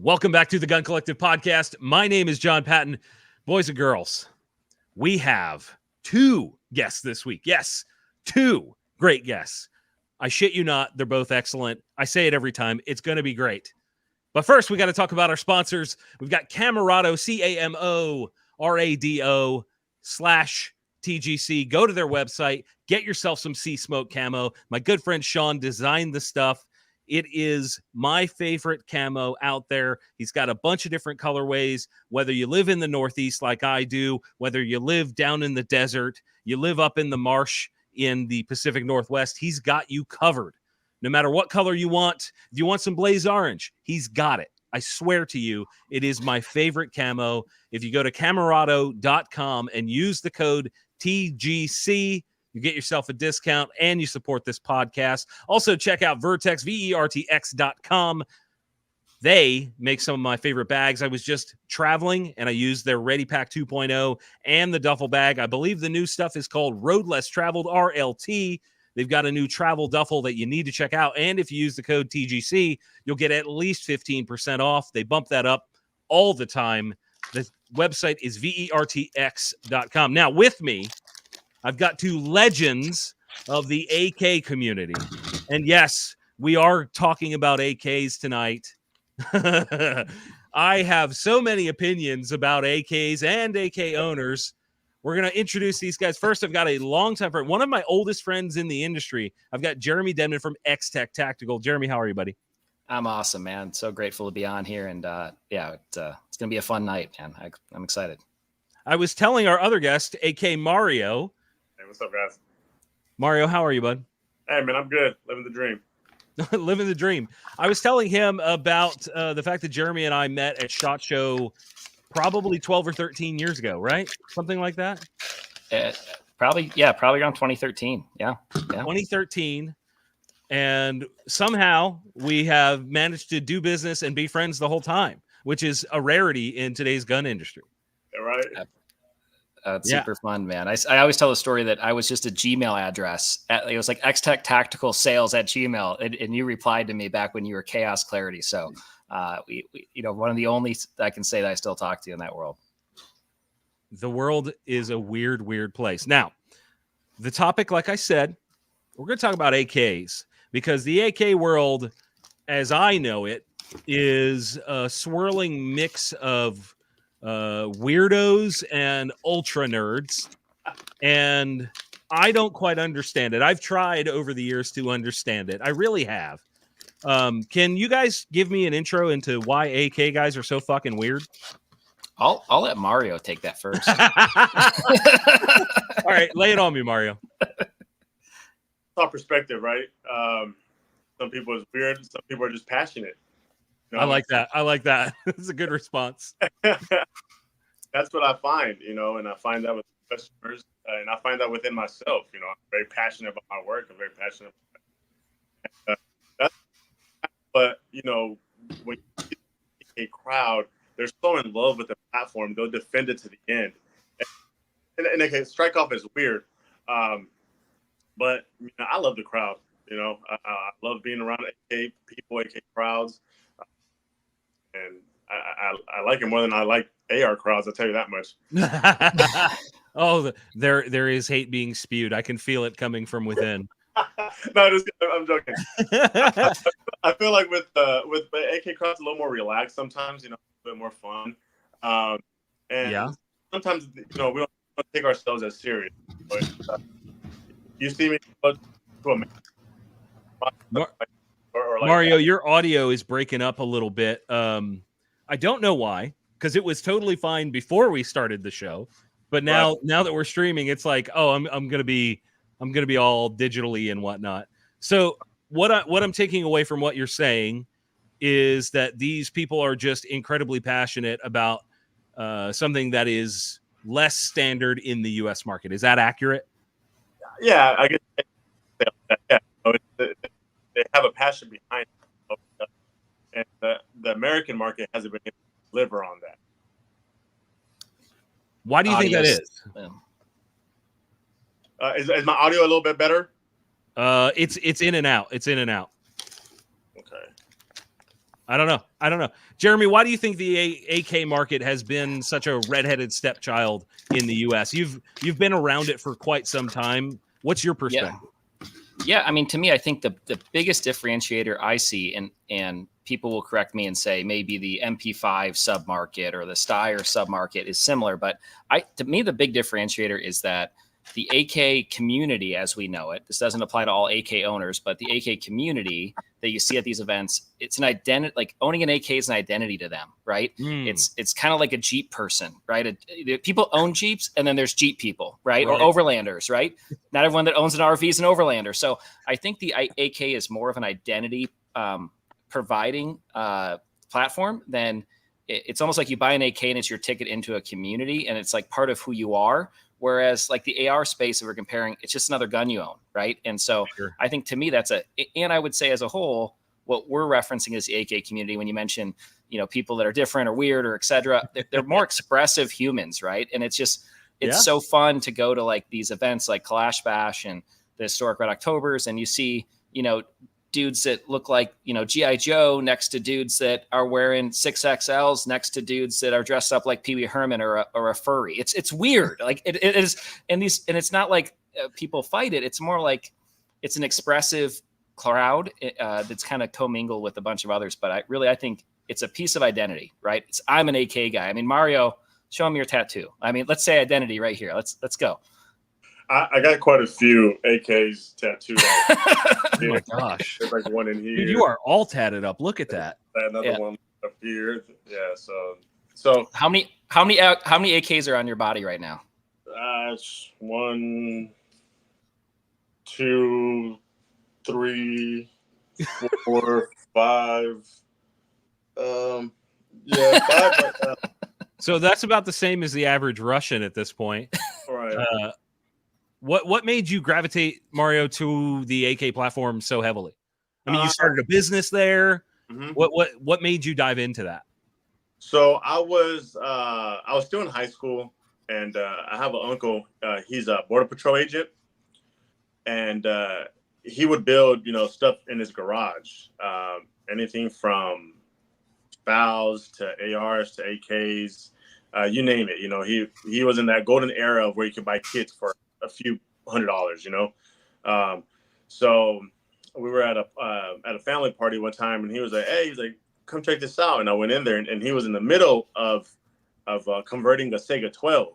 Welcome back to the Gun Collective podcast. My name is John Patton. Boys and girls, we have two guests this week. Yes, two great guests. I shit you not, they're both excellent. I say it every time. It's going to be great. But first, we got to talk about our sponsors. We've got Camerado, CAMORADO/TGC. Go to their website, get yourself some Sea Smoke camo. My good friend Sean designed the stuff. It is my favorite camo out there. He's got a bunch of different colorways, whether you live in the Northeast like I do, whether you live down in the desert, you live up in the marsh in the Pacific Northwest, he's got you covered. No matter what color you want, if you want some blaze orange, he's got it. I swear to you, it is my favorite camo. If you go to camerado.com and use the code TGC, you get yourself a discount and you support this podcast. Also, check out Vertex, VERTX.com. They make some of my favorite bags. I was just traveling and I used their Ready Pack 2.0 and the duffel bag. I believe the new stuff is called Road Less Traveled, RLT. They've got a new travel duffel that you need to check out. And if you use the code TGC, you'll get at least 15% off. They bump that up all the time. The website is VERTX.com. Now, with me, I've got two legends of the AK community. And yes, we are talking about AKs tonight. I have so many opinions about AKs and AK owners. We're going to introduce these guys. First, I've got a long-time friend, one of my oldest friends in the industry. I've got Jeremy Deadman from XTech Tactical. Jeremy, how are you, buddy? I'm awesome, man. So grateful to be on here. And it's going to be a fun night, man. I'm excited. I was telling our other guest, AK Mario. Hey, what's up, guys? Mario, how are you, bud? Hey, man, I'm good. Living the dream. Living the dream. I was telling him about the fact that Jeremy and I met at SHOT Show probably 12 or 13 years ago, right? Something like that? Probably around 2013. Yeah. 2013. And somehow we have managed to do business and be friends the whole time, which is a rarity in today's gun industry. Yeah, right? It's super fun, man. I always tell the story that I was just a Gmail address. It was like XTech Tactical Sales at Gmail. And you replied to me back when you were Chaos Clarity. So we one of the only I can say that I still talk to you in that world. The world is a weird, weird place. Now, the topic, like I said, we're going to talk about AKs because the AK world, as I know it, is a swirling mix of weirdos and ultra nerds, and I don't quite understand it. I've tried over the years to understand it. I really have. Can you guys give me an intro into why AK guys are so fucking weird? I'll let Mario take that first. All right, lay it on me, Mario. Top perspective, right? Some people is weird. Some people are just passionate. You know? I like that. It's a good response. That's what I find, and I find that with customers, and I find that within myself. I'm very passionate about my work. I'm very passionate about but when you see a crowd, they're so in love with the platform, they'll defend it to the end. And okay, strike off is weird, but I love the crowd. I love being around AK people, AK crowds. And I like it more than I like AR crowds. I'll tell you that much. Oh, there is hate being spewed. I can feel it coming from within. No, I'm joking. I feel like with AK crowds a little more relaxed sometimes. A bit more fun. And sometimes we don't take ourselves as serious. But, you see me go to a Mario, your audio is breaking up a little bit. I don't know why, because it was totally fine before we started the show, but now that we're streaming, it's like, oh, I'm gonna be all digitally and whatnot. So what I'm taking away from what you're saying is that these people are just incredibly passionate about something that is less standard in the U.S. market. Is that accurate? Yeah, I guess. Yeah. They have a passion behind it, and the American market hasn't been able to deliver on that. Why do you think that is? Is my audio a little bit better? It's in and out. It's in and out. Okay. I don't know. Jeremy, why do you think the AK market has been such a redheaded stepchild in the U.S.? You've been around it for quite some time. What's your perspective? Yeah. I mean, to me, I think the biggest differentiator I see, and people will correct me and say maybe the MP5 submarket or the Steyr submarket is similar, but to me, the big differentiator is that the AK community, as we know it, this doesn't apply to all AK owners, but the AK community that you see at these events, it's an identity. Like owning an AK is an identity to them, right? It's kind of like a Jeep person, right? People own Jeeps, and then there's Jeep people, right? Or overlanders, right? Not everyone that owns an RV is an overlander. So I think the AK is more of an identity providing platform than it's almost like you buy an AK and it's your ticket into a community, and it's like part of who you are. Whereas like the AR space that we're comparing, it's just another gun you own, right? And so I think to me and I would say as a whole, what we're referencing is the AK community. When you mention, people that are different or weird or et cetera, they're more expressive humans, right? And it's so fun to go to like these events like Kalash Bash and the Historic Red Octobers, and you see, dudes that look like, G.I. Joe next to dudes that are wearing 6XLs next to dudes that are dressed up like Pee Wee Herman or a furry. It's weird. Like it is. And it's not like people fight it. It's more like it's an expressive crowd that's kind of commingled with a bunch of others. But I think it's a piece of identity, right? I'm an AK guy. I mean, Mario, show him your tattoo. I mean, let's say identity right here. Let's go. I got quite a few AKs tattooed. Oh my gosh! There's like one in here. Dude, you are all tatted up. Look at that. Another one up here. Yeah. So how many AKs are on your body right now? 1, 2, 3, 4, 5. Yeah, 5 right now. So that's about the same as the average Russian at this point. Right. What made you gravitate, Mario, to the AK platform so heavily? I mean, you started a business there. Mm-hmm. What made you dive into that? So I was still in high school, and I have an uncle. He's a border patrol agent, and he would build stuff in his garage, anything from FALs to ARs to AKs, you name it. He was in that golden era of where you could buy kits for a few $100s, so we were at a family party one time, and he was like, "Hey," "come check this out." And I went in there, and he was in the middle of converting a Sega 12.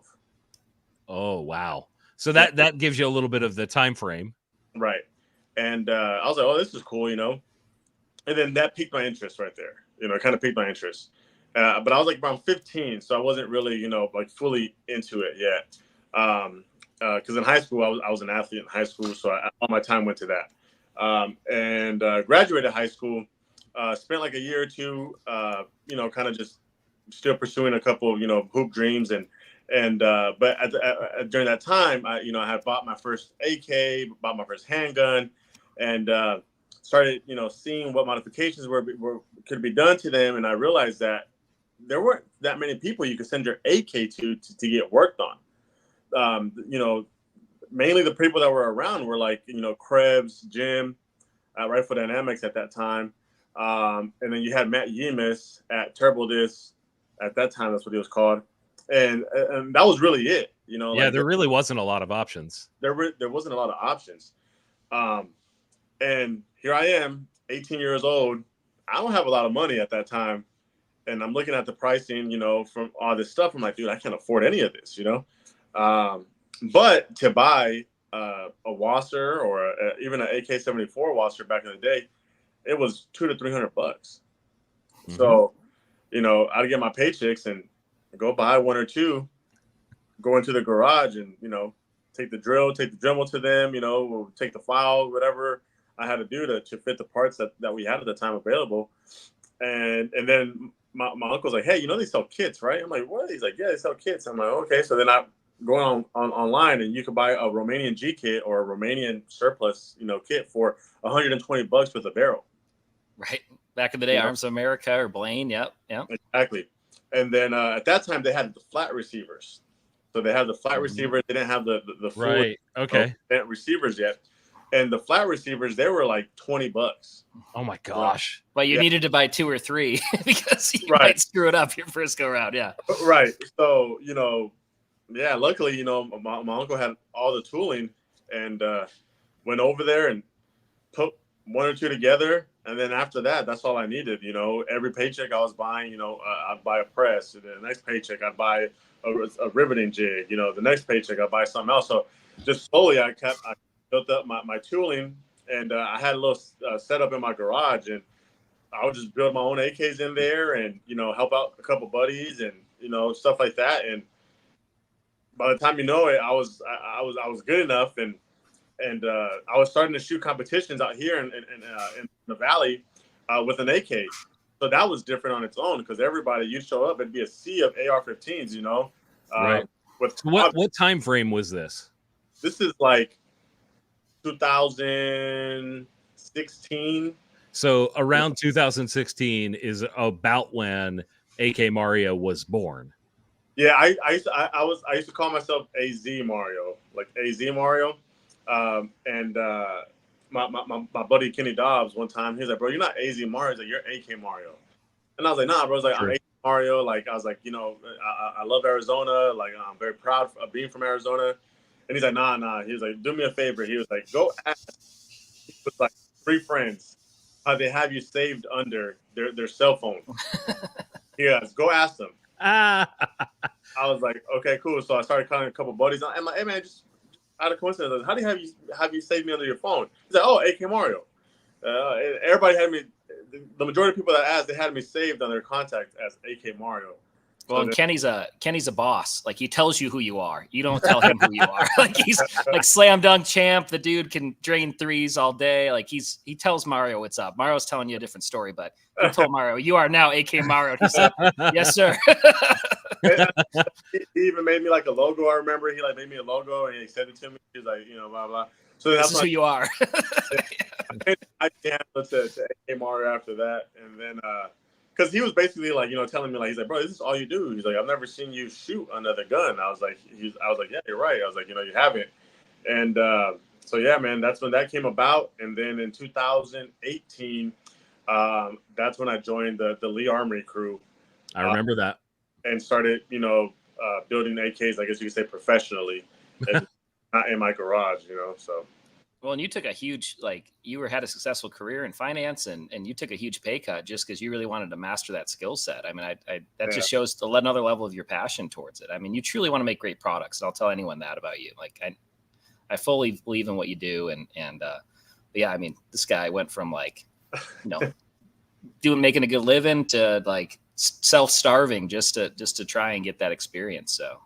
Oh wow! So that gives you a little bit of the time frame, right? And I was like, "Oh, this is cool," And then that piqued my interest right there. It kind of piqued my interest. But I was like around 15, so I wasn't really like fully into it yet. Because in high school, I was an athlete in high school, so all my time went to that. And graduated high school, spent like a year or two, kind of just still pursuing a couple of, hoop dreams. But during that time, I had bought my first AK, bought my first handgun, and started, seeing what modifications could be done to them. And I realized that there weren't that many people you could send your AK to get worked on. Mainly the people that were around were like, Krebs, Jim, Rifle Dynamics at that time. And then you had Matt Yemis at Turbo Disc at that time. That's what he was called. And that was really it, Yeah, there really wasn't a lot of options. There wasn't a lot of options. And here I am, 18 years old. I don't have a lot of money at that time. And I'm looking at the pricing, from all this stuff. I'm like, dude, I can't afford any of this, But to buy a Wasser or even an AK-74 Wasser back in the day, it was $200 to $300. Mm-hmm. So, I'd get my paychecks and go buy one or two, go into the garage and, take the drill, take the Dremel to them, we'll take the file, whatever I had to do to fit the parts that we had at the time available. And then my uncle's like, "Hey, they sell kits, right?" I'm like, "What?" He's like, "Yeah, they sell kits." I'm like, "Okay." So then I go on online, and you can buy a Romanian G kit or a Romanian surplus, kit for $120 with a barrel. Right. Back in the day, Arms of America or Blaine. Yep. Exactly. And then at that time, they had the flat receivers. So they had the flat receivers. They didn't have the full right. Okay. Receivers yet. And the flat receivers, they were like $20. Oh my gosh. But you needed to buy 2 or 3 because you might screw it up your first go round. Yeah. Right. So, luckily, my uncle had all the tooling and went over there and put 1 or 2 together. And then after that, that's all I needed. Every paycheck I was buying, I'd buy a press. And the next paycheck, I'd buy a riveting jig. The next paycheck, I'd buy something else. So just slowly, I built up my tooling, and I had a little setup in my garage, and I would just build my own AKs in there, and help out a couple buddies, and stuff like that. And by the time it, I was good enough, and I was starting to shoot competitions out here in the valley with an AK. So that was different on its own, because everybody, you show up, it'd be a sea of AR-15s, right. What time frame was this? This is like 2016. So around 2016 is about when AK Mario was born. Yeah, I used to call myself AZ Mario, like AZ Mario. And my buddy Kenny Dobbs, one time, he was like, "Bro, you're not AZ Mario. He's like, you're AK Mario." And I was like, "Nah, bro." I was like, "I'm AK Mario." Like, I was like, I love Arizona. Like, I'm very proud of being from Arizona. And he's like, nah. He was like, "Do me a favor." He was like, "Go ask with like 3 friends how they have you saved under their cell phone." Yes, go ask them. I was like, "Okay, cool." So I started calling a couple buddies. I'm like, "Hey man, just out of coincidence, how do you have you saved me under your phone?" He's like, "Oh, AK Mario." Everybody had me. The majority of people that asked, they had me saved on their contact as AK Mario. Well, and Kenny's a boss. Like, he tells you who you are. You don't tell him who you are. Like, he's like slam dunk champ. The dude can drain threes all day. Like, he tells Mario what's up. Mario's telling you a different story, but he told Mario, "You are now AK Mario." He said, "Yes, sir." He even made me like a logo. I remember he like made me a logo and he sent it to me. He's like, blah blah. So this is who you are. I can't look to AK Mario after that, and then because he was basically like, telling me like, he's like, "Bro, this is all you do." He's like, "I've never seen you shoot another gun." I was like, "Yeah, you're right." I was like, "You haven't." And so yeah, man, that's when that came about. And then in 2018, that's when I joined the Lee Armory crew. I remember that. And started, building AKs, I guess you could say, professionally, not in my garage, so. Well, and you took a huge, had a successful career in finance, and you took a huge pay cut just because you really wanted to master that skill set. I mean, that just shows another level of your passion towards it. I mean, you truly want to make great products, and I'll tell anyone that about you. Like, I fully believe in what you do, and yeah, I mean, this guy went from making a good living to like self-starving just to try and get that experience. So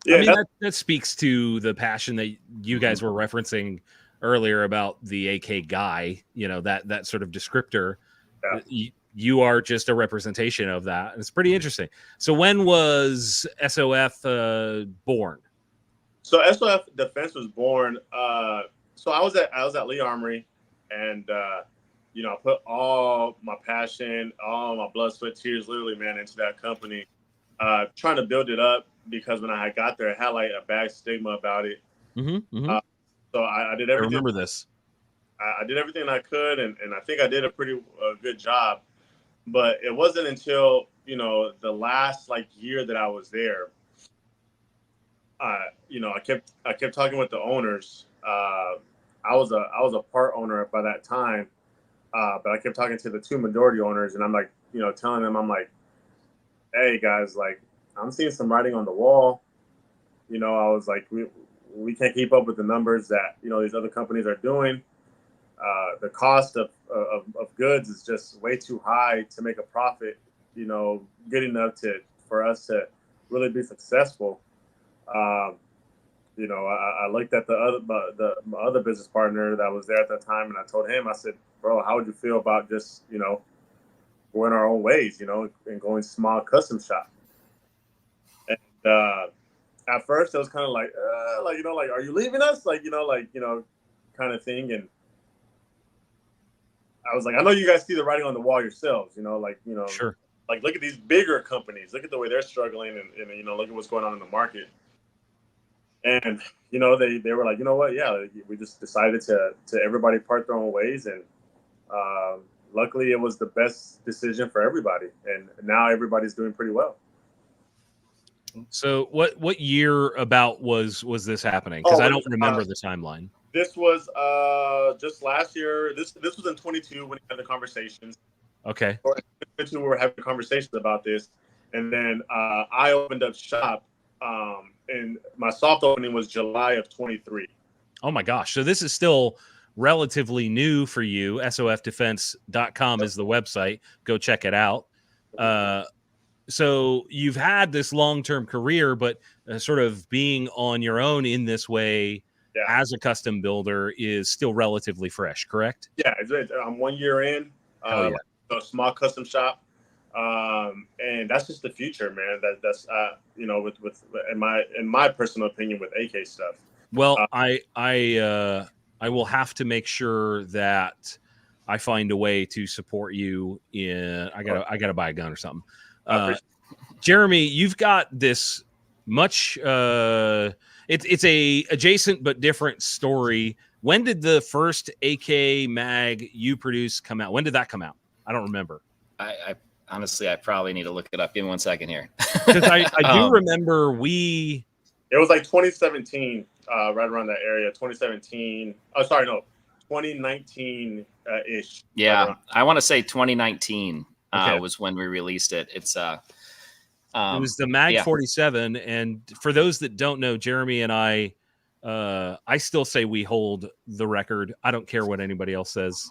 yeah, I mean, that speaks to the passion that you guys were referencing earlier about the AK guy, that sort of descriptor. Yeah. You are just a representation of that. And it's pretty interesting. So when was SOF born? So SOF Defense was born. So I was at Lee Armory, and I put all my passion, all my blood, sweat, tears, literally, man, into that company, trying to build it up, because when I got there, it had like a bad stigma about it. Mm-hmm, mm-hmm. So I did everything. I remember this. I did everything I could, and I think I did a pretty good job. But it wasn't until the last year that I was there. I kept talking with the owners. I was a part owner by that time, but I kept talking to the 2 majority owners, and I'm like, telling them, I'm like, "Hey guys, like, I'm seeing some writing on the wall. I was like, we can't keep up with the numbers that these other companies are doing. The cost of goods is just way too high to make a profit. Good enough for us to really be successful." I looked at my other business partner that was there at that time, and I told him, I said, "Bro, how would you feel about just going our own ways, and going small custom shop?" And at first, it was kind of like, "Are you leaving us?" Kind of thing. And I was like, "I know you guys see the writing on the wall yourselves, Sure. Like, look at these bigger companies. Look at the way they're struggling, and look at what's going on in the market." And, you know, they were like, you know what? Yeah, we just decided to everybody part their own ways. And luckily it was the best decision for everybody. And now everybody's doing pretty well. So what year about was this happening? Because I don't remember the timeline. This was just last year. This was in 22 when we had the conversations. Okay. Or in 22 we were having conversations about this. And then I opened up shop. And my soft opening was July of 23. Oh my gosh. So this is still relatively new for you. SOFdefense.com is the website. Go check it out. So you've had this long-term career, but sort of being on your own in this way as a custom builder is still relatively fresh, correct? Yeah, I'm 1 year in. A small custom shop. And that's just the future, man. That's you know, with in my personal opinion with AK stuff. Well, I will have to make sure that I find a way to support you in. I gotta buy a gun or something. Jeremy, you've got this much. It's a adjacent but different story. When did the first AK mag you produced come out? When did that come out? I don't remember. I honestly, I probably need to look it up. Give me 1 second here. Because I do remember it was like 2017, right around that area. 2017. Oh, sorry, no, 2019 ish. Yeah, right I want to say 2019 was when we released it. It's it was the Mag 47, and for those that don't know, Jeremy and I still say we hold the record. I don't care what anybody else says.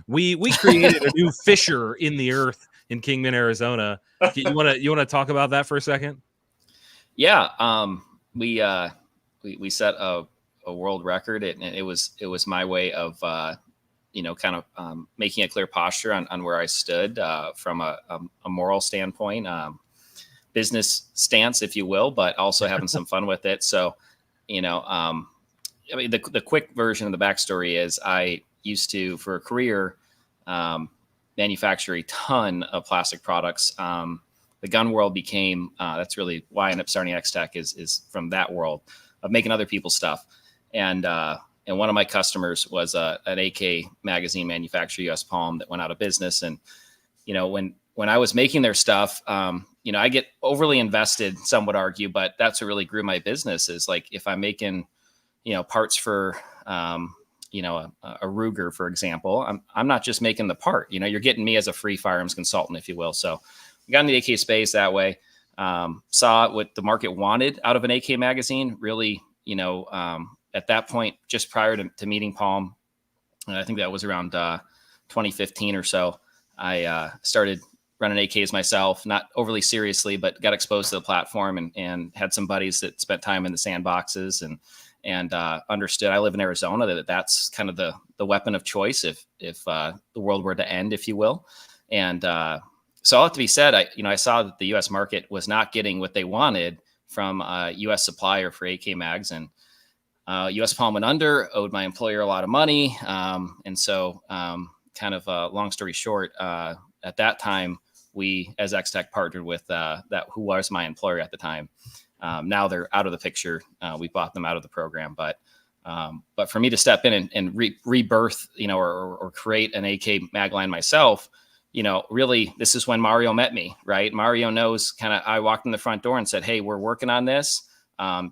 We created a new fissure in the earth in Kingman, Arizona. You want to talk about that for a second? Yeah, we set a world record, and it was my way of kind of making a clear posture on where I stood from a moral standpoint, business stance, if you will, but also having some fun with it. So, I mean, the quick version of the backstory is I used to, for a career, manufacture a ton of plastic products. The gun world became, that's really why I ended up starting XTech is from that world of making other people's stuff. And one of my customers was an AK magazine manufacturer, US Palm, that went out of business. And, when I was making their stuff, I get overly invested, some would argue, but that's what really grew my business is like, if I'm making, parts for, a Ruger, for example, I'm not just making the part, you're getting me as a free firearms consultant, if you will. So we got in the AK space that way, saw what the market wanted out of an AK magazine, really, at that point, just prior to meeting Palm, I think that was around 2015 or so, I started running AKs myself, not overly seriously, but got exposed to the platform and had some buddies that spent time in the sandboxes and understood. I live in Arizona, that's kind of the weapon of choice if the world were to end, if you will. And so all that to be said, I saw that the U.S. market was not getting what they wanted from a U.S. supplier for AK mags, and U.S. Palm went under, owed my employer a lot of money. And so kind of long story short, at that time, we as XTech partnered with who was my employer at the time. Now they're out of the picture. We bought them out of the program, but for me to step in and rebirth, or create an AK mag line myself, really, this is when Mario met me, right? Mario knows I walked in the front door and said, hey, we're working on this.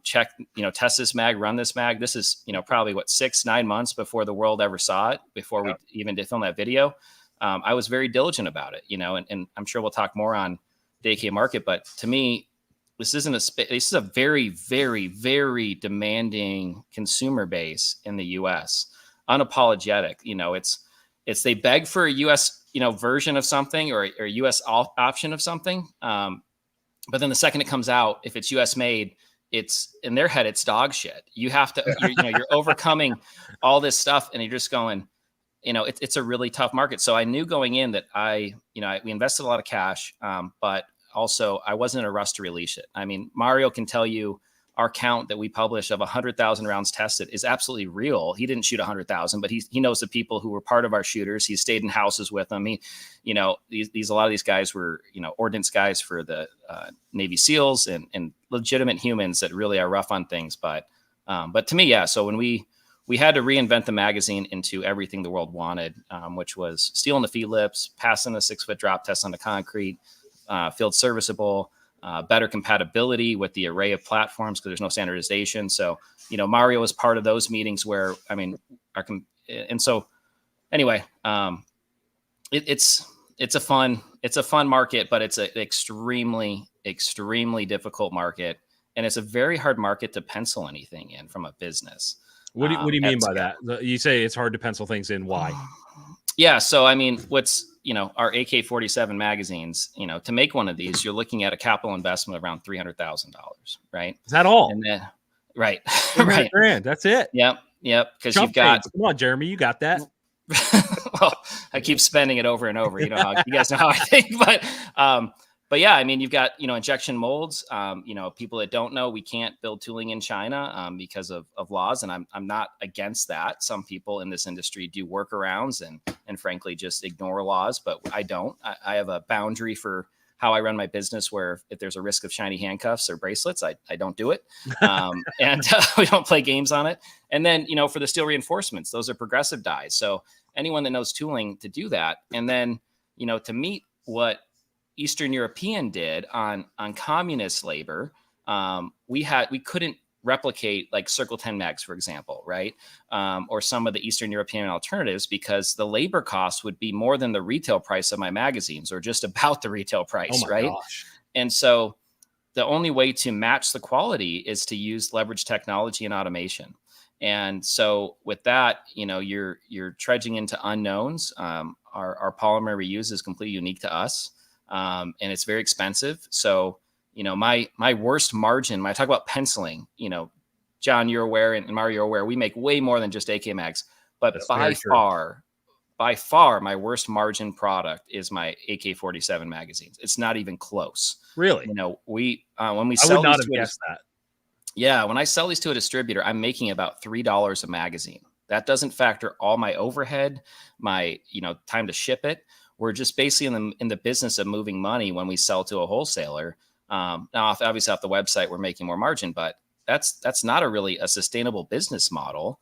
Check, test this mag, run this mag. This is, probably 6-9 months before the world ever saw it, before we even did film that video. I was very diligent about it, and I'm sure we'll talk more on the AK market, but to me, this is a very, very, very demanding consumer base in the U.S. Unapologetic, it's they beg for a U.S. version of something or a U.S. option of something, but then the second it comes out, if it's U.S. made, it's in their head, it's dog shit. You have to, you're overcoming all this stuff, and you're just going, it's a really tough market. So I knew going in that we invested a lot of cash, but also I wasn't in a rush to release it. I mean, Mario can tell you our count that we publish of 100,000 rounds tested is absolutely real. He didn't shoot 100,000, but he knows the people who were part of our shooters. He stayed in houses with them. He, a lot of these guys were, ordnance guys for the Navy SEALs and legitimate humans that really are rough on things. But to me, yeah. So when we had to reinvent the magazine into everything the world wanted, which was steel in the feet lips, passing the 6-foot drop test on the concrete, field serviceable, better compatibility with the array of platforms because there's no standardization. So, Mario was part of those meetings where, it's a fun market, but it's an extremely, extremely difficult market. And it's a very hard market to pencil anything in from a business. What do you mean by that? You say it's hard to pencil things in. Why? Yeah. So, what's, our AK-47 magazines, to make one of these, you're looking at a capital investment of around $300,000, right? Is that all? And then, right. Right. Grand. That's it. Yep. Because you've got, come on, Jeremy, you got that. Well, I keep spending it over and over, you guys know how I think, but yeah, you've got, injection molds, people that don't know, we can't build tooling in China because of laws. And I'm not against that. Some people in this industry do workarounds and frankly, just ignore laws, but I don't. I have a boundary for how I run my business where if there's a risk of shiny handcuffs or bracelets, I don't do it. And we don't play games on it. And then, for the steel reinforcements, those are progressive dies. So anyone that knows tooling to do that. And then, to meet what Eastern European did on communist labor, we couldn't replicate like Circle 10 mags, for example, right? Or some of the Eastern European alternatives because the labor cost would be more than the retail price of my magazines or just about the retail price, right? Gosh. And so the only way to match the quality is to use leverage technology and automation. And so with that, you're trudging into unknowns. Our polymer reuse is completely unique to us. And it's very expensive. So, my worst margin, when I talk about penciling, John, you're aware, and Mario, you're aware, we make way more than just AK mags, but by far, my worst margin product is my AK-47 magazines. It's not even close. Really? When we I sell would not these have guessed that. Yeah. When I sell these to a distributor, I'm making about $3 a magazine. That doesn't factor all my overhead, my, time to ship it. We're just basically in the business of moving money when we sell to a wholesaler. Now, obviously, off the website, we're making more margin, but that's not a sustainable business model.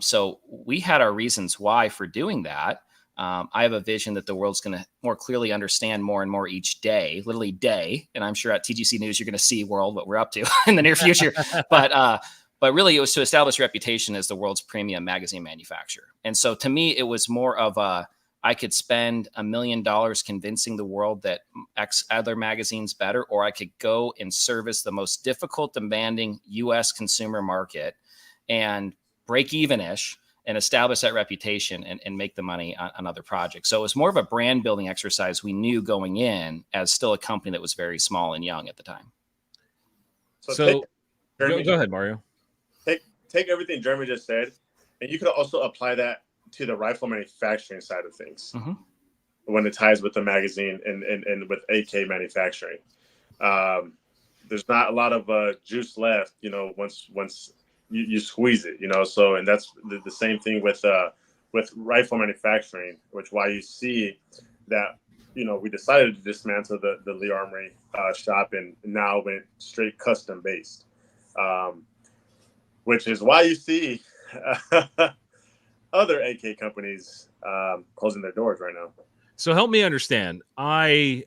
So we had our reasons why for doing that. I have a vision that the world's going to more clearly understand more and more each day, literally day. And I'm sure at TGC News, you're going to see world what we're up to in the near future. But really, it was to establish reputation as the world's premium magazine manufacturer. And so to me, it was more of I could spend $1 million convincing the world that X other magazine's better, or I could go and service the most difficult, demanding U.S. consumer market and break even-ish and establish that reputation and make the money on other projects. So it was more of a brand building exercise we knew going in as still a company that was very small and young at the time. So go ahead, Mario. Take everything Jeremy just said, and you could also apply that to the rifle manufacturing side of things when it ties with the magazine and with AK manufacturing. There's not a lot of juice left, once you squeeze it, so, and that's the same thing with rifle manufacturing, which why you see that, we decided to dismantle the Lee Armory shop and now went straight custom based, which is why you see other AK companies closing their doors right now. So help me understand. I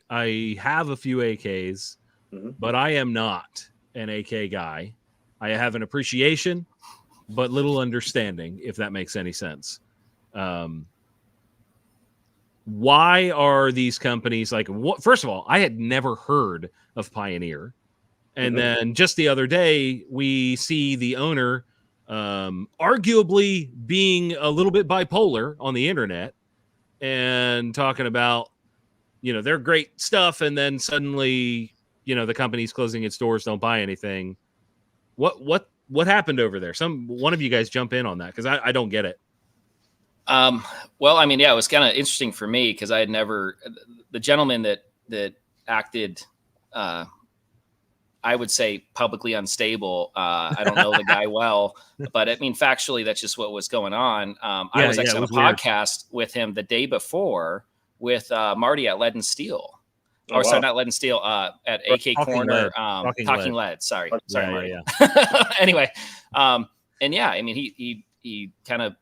have a few AKs, but I am not an AK guy. I have an appreciation, but little understanding, if that makes any sense. Why are these companies like, first of all, I had never heard of Pioneer. And then just the other day, we see the owner arguably being a little bit bipolar on the internet and talking about, their great stuff. And then suddenly, the company's closing its doors, don't buy anything. What happened over there? One of you guys jump in on that, because I don't get it. Well, it was kind of interesting for me because I had never, the gentleman that acted, I I would say publicly unstable. I don't know the guy well, but I mean, factually, that's just what was going on. I was actually on a podcast with him the day before with Marty at Lead and Steel. Oh, Sorry, wow. not Lead and Steel, at AK Corner, Talking Lead. Sorry, Marty. Yeah. Anyway, and yeah, I mean, he kind of,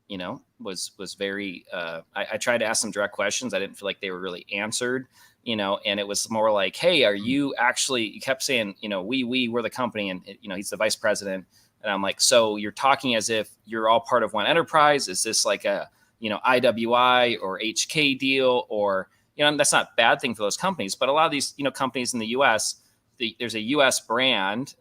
you know, was very, I tried to ask some direct questions. I didn't feel like they were really answered, you know, and it was more like, hey, are you actually, you kept saying, you know, we're the company, and, you know, he's the vice president. And I'm like, so you're talking as if you're all part of one enterprise. Is this like a, you know, IWI or HK deal? Or, you know, that's not a bad thing for those companies, but a lot of these, you know, companies in the US, there's a US brand,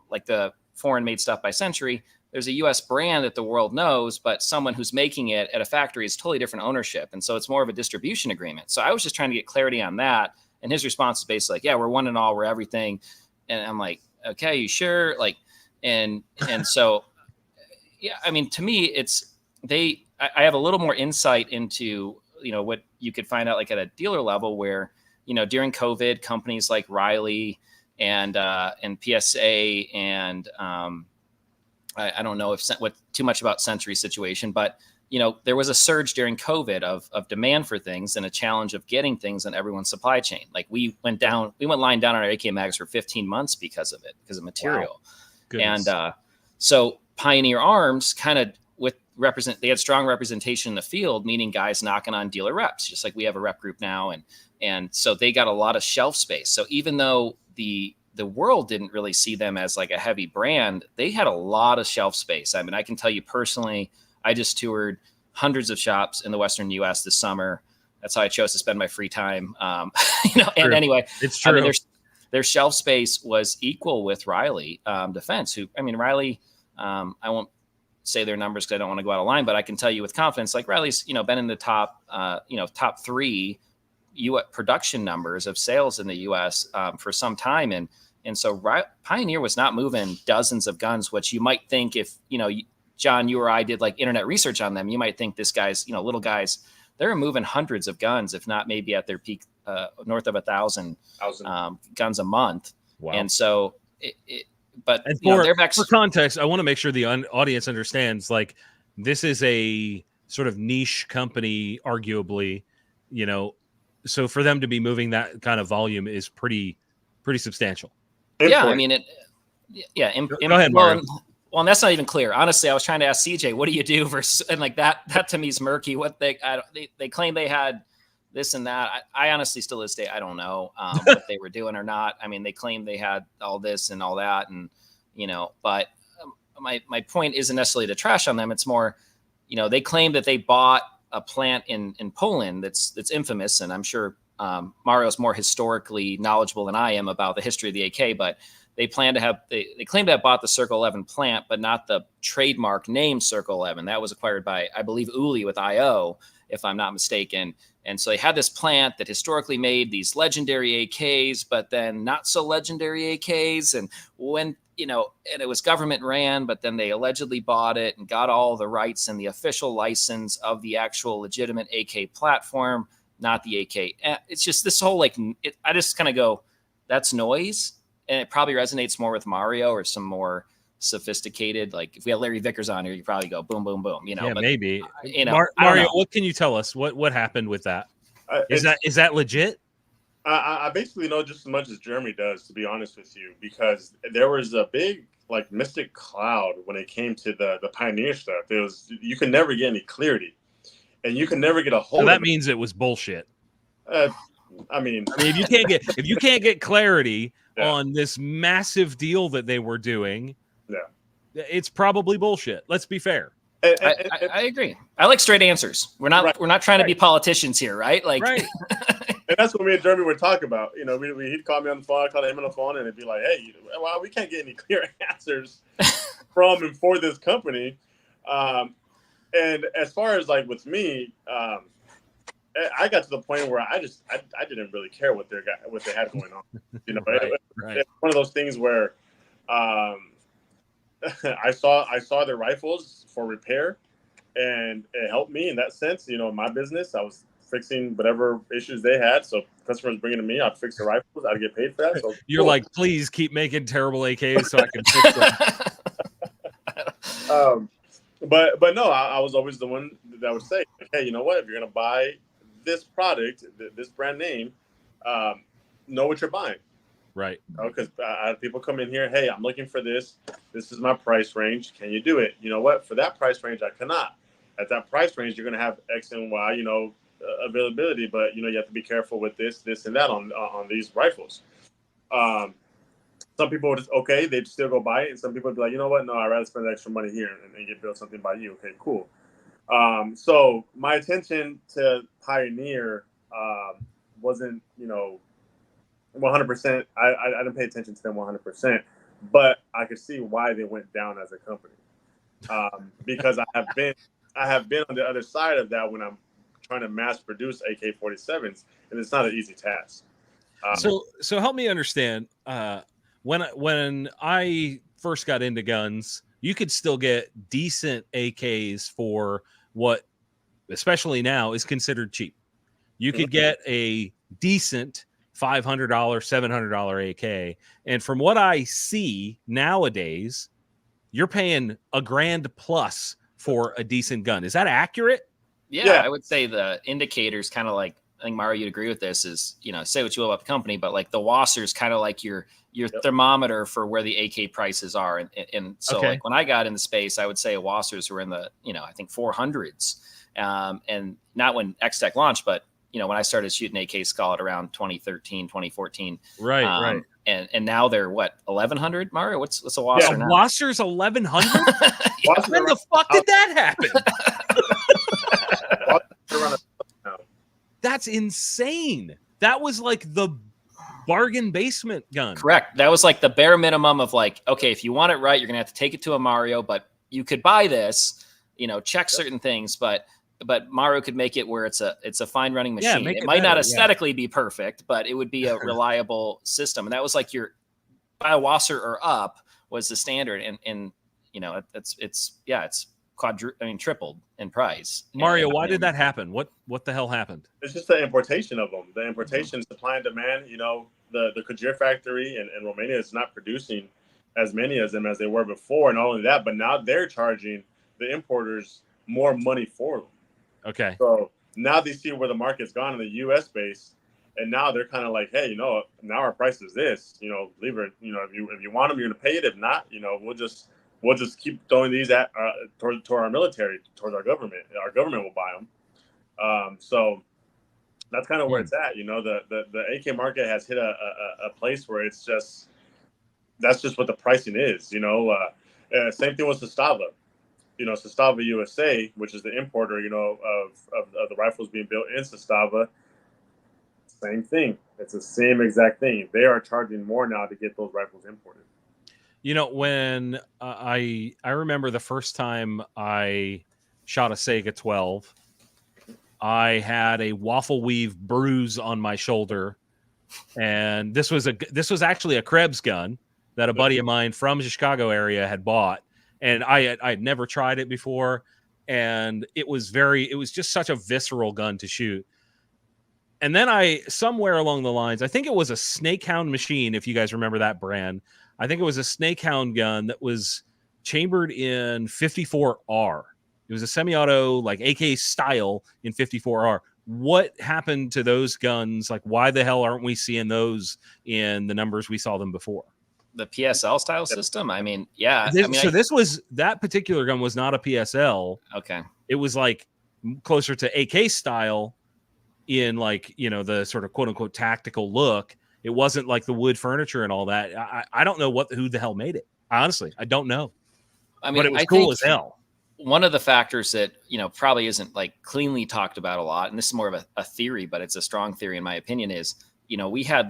like the foreign made stuff by Century. There's a US brand that the world knows, but someone who's making it at a factory is totally different ownership. And so it's more of a distribution agreement. So I was just trying to get clarity on that. And his response is basically like, yeah, we're one and all, we're everything. And I'm like, okay, you sure? Like, and so, yeah, I mean, to me, I have a little more insight into, you know, what you could find out like at a dealer level where, you know, during COVID, companies like Riley and PSA and, I don't know what too much about Century's situation, but, you know, there was a surge during COVID of demand for things and a challenge of getting things in everyone's supply chain. Like we went lying down on our AK mags for 15 months because of it, because of material. Wow. And so Pioneer Arms kind of they had strong representation in the field, meaning guys knocking on dealer reps, just like we have a rep group now. And so they got a lot of shelf space. So even though the world didn't really see them as like a heavy brand, they had a lot of shelf space. I mean, I can tell you personally, I just toured hundreds of shops in the Western US this summer. That's how I chose to spend my free time. You know, and anyway, it's true. I mean, their shelf space was equal with Riley Defense, Riley, I won't say their numbers because I don't want to go out of line, but I can tell you with confidence, like Riley's, you know, been in the top 3 U.S. production numbers of sales in the U.S. For some time. And so Pioneer was not moving dozens of guns, which you might think if, you know, John, you or I did like internet research on them, you might think this guy's, you know, little guys, they're moving hundreds of guns, if not maybe at their peak, north of 1,000 guns a month. Wow. And so but and for context, I want to make sure the audience understands, like, this is a sort of niche company, arguably, you know, so for them to be moving that kind of volume is pretty substantial. Yeah, I mean, go ahead, Mario. Well, and that's not even clear. Honestly, I was trying to ask CJ, what do you do versus, and like that to me is murky. What they claim they had this and that. I honestly still to this day, I don't know what they were doing or not. I mean, they claim they had all this and all that, and, you know, but my point isn't necessarily to trash on them. It's more, you know, they claim that they bought a plant in Poland that's infamous, and I'm sure Mario's more historically knowledgeable than I am about the history of the AK, but they claim to have bought the Circle 11 plant, but not the trademark name Circle 11. That was acquired by, I believe, Uli with IO, if I'm not mistaken. And so they had this plant that historically made these legendary AKs, but then not so legendary AKs. And when, you know, and it was government ran, but then they allegedly bought it and got all the rights and the official license of the actual legitimate AK platform, not the AK. It's just this whole, like, I just kind of go, that's noise. And it probably resonates more with Mario or some more sophisticated, like if we had Larry Vickers on here, you probably go boom, boom, boom, you know. Yeah, but, maybe. You know, Mario, what can you tell us? What happened with that? Is that legit? I basically know just as much as Jeremy does, to be honest with you, because there was a big, like, mystic cloud when it came to the Pioneer stuff. You could never get any clarity, and you could never get a hold. So that of means it was bullshit. I mean, if you can't get clarity on this massive deal that they were doing, it's probably bullshit. Let's be fair. I agree. I like straight answers. We're not trying to be politicians here, right? Like, right. And that's what me and Jeremy were talking about. You know, he'd call me on the phone, I'd call him on the phone, and it'd be like, "Hey, well, we can't get any clear answers from and for this company." And as far as, like, with me, I got to the point where I didn't really care what they had going on. You know, right. It's one of those things where I saw their rifles for repair, and it helped me in that sense. You know, my business, I was fixing whatever issues they had. So customers bringing to me, I'd fix the rifles. I'd get paid for that. So you're cool. like, please keep making terrible AKs so I can fix them. But no, I was always the one that would say, hey, you know what? If you're going to buy this product, this brand name, know what you're buying. Right. Because I have people come in here, hey, I'm looking for this. This is my price range. Can you do it? You know what? For that price range, I cannot. At that price range, you're going to have X and Y, availability. But, you have to be careful with this, and that on these rifles. Some people would just, they'd still go buy it. And some people would be like, you know what? No, I'd rather spend extra money here and get built something by you. Okay, cool. So my attention to Pioneer wasn't, 100%. I didn't pay attention to them 100%, but I could see why they went down as a company. Because I have been on the other side of that when I'm trying to mass produce AK-47s, and it's not an easy task. So help me understand. When I first got into guns, you could still get decent AKs for what, especially now, is considered cheap. You could get a decent $500, $700 AK. And from what I see nowadays, you're paying $1,000 plus for a decent gun. Is that accurate? Yeah. I would say the indicators kind of like, I think Mario, you'd agree with this, is, say what you will about the company, but like the Wasser is kind of like your thermometer for where the AK prices are. And so like when I got in the space, I would say Wassers were in the, I think 400s. And not when XTech launched, but when I started shooting AK Scarlet around 2013, 2014. Right. And now they're what, 1,100, Mario? What's a Wasser now? Wasser's 1,100? When the fuck did that happen? That's insane. That was like the bargain basement gun. Correct. That was like the bare minimum of like, okay, if you want it right, you're gonna have to take it to a Mario, but you could buy this, check certain things, but Mario could make it where it's a fine running machine. Yeah, it might not aesthetically be perfect, but it would be a reliable system. And that was like your buy a Wasser or up was the standard. And it's tripled in price. Mario, why did that happen? What the hell happened? It's just the importation of them. The importation, supply and demand. The Kajir factory in Romania is not producing as many of them as they were before. And not only that, but now they're charging the importers more money for them. Okay. So now they see where the market's gone in the U.S. base, and now they're kind of like, hey, now our price is this. Leave it. If you want them, you're gonna pay it. If not, we'll just keep throwing these at toward our military, towards our government. Our government will buy them. So that's kind of where it's at. The AK market has hit a place where it's just, that's just what the pricing is. Same thing with Sestava. Sestava USA, which is the importer, of the rifles being built in Sestava. Same thing. It's the same exact thing. They are charging more now to get those rifles imported. When I remember the first time I shot a Sega 12, I had a waffle weave bruise on my shoulder, and this was actually a Krebs gun that a buddy of mine from the Chicago area had bought, and I had never tried it before, and it was just such a visceral gun to shoot. And then somewhere along the lines, I think it was a Snakehound machine, if you guys remember that brand. I think it was a Snakehound gun that was chambered in 54R. It was a semi-auto, like AK style in 54R. What happened to those guns? Like, why the hell aren't we seeing those in the numbers we saw them before? The PSL style system? I mean, yeah. That particular gun was not a PSL. Okay. It was like closer to AK style in like, the sort of quote unquote tactical look. It wasn't like the wood furniture and all that. I don't know who the hell made it. Honestly, I don't know. I mean, but it was cool as hell. One of the factors that, probably isn't like cleanly talked about a lot, and this is more of a theory, but it's a strong theory in my opinion, is, we had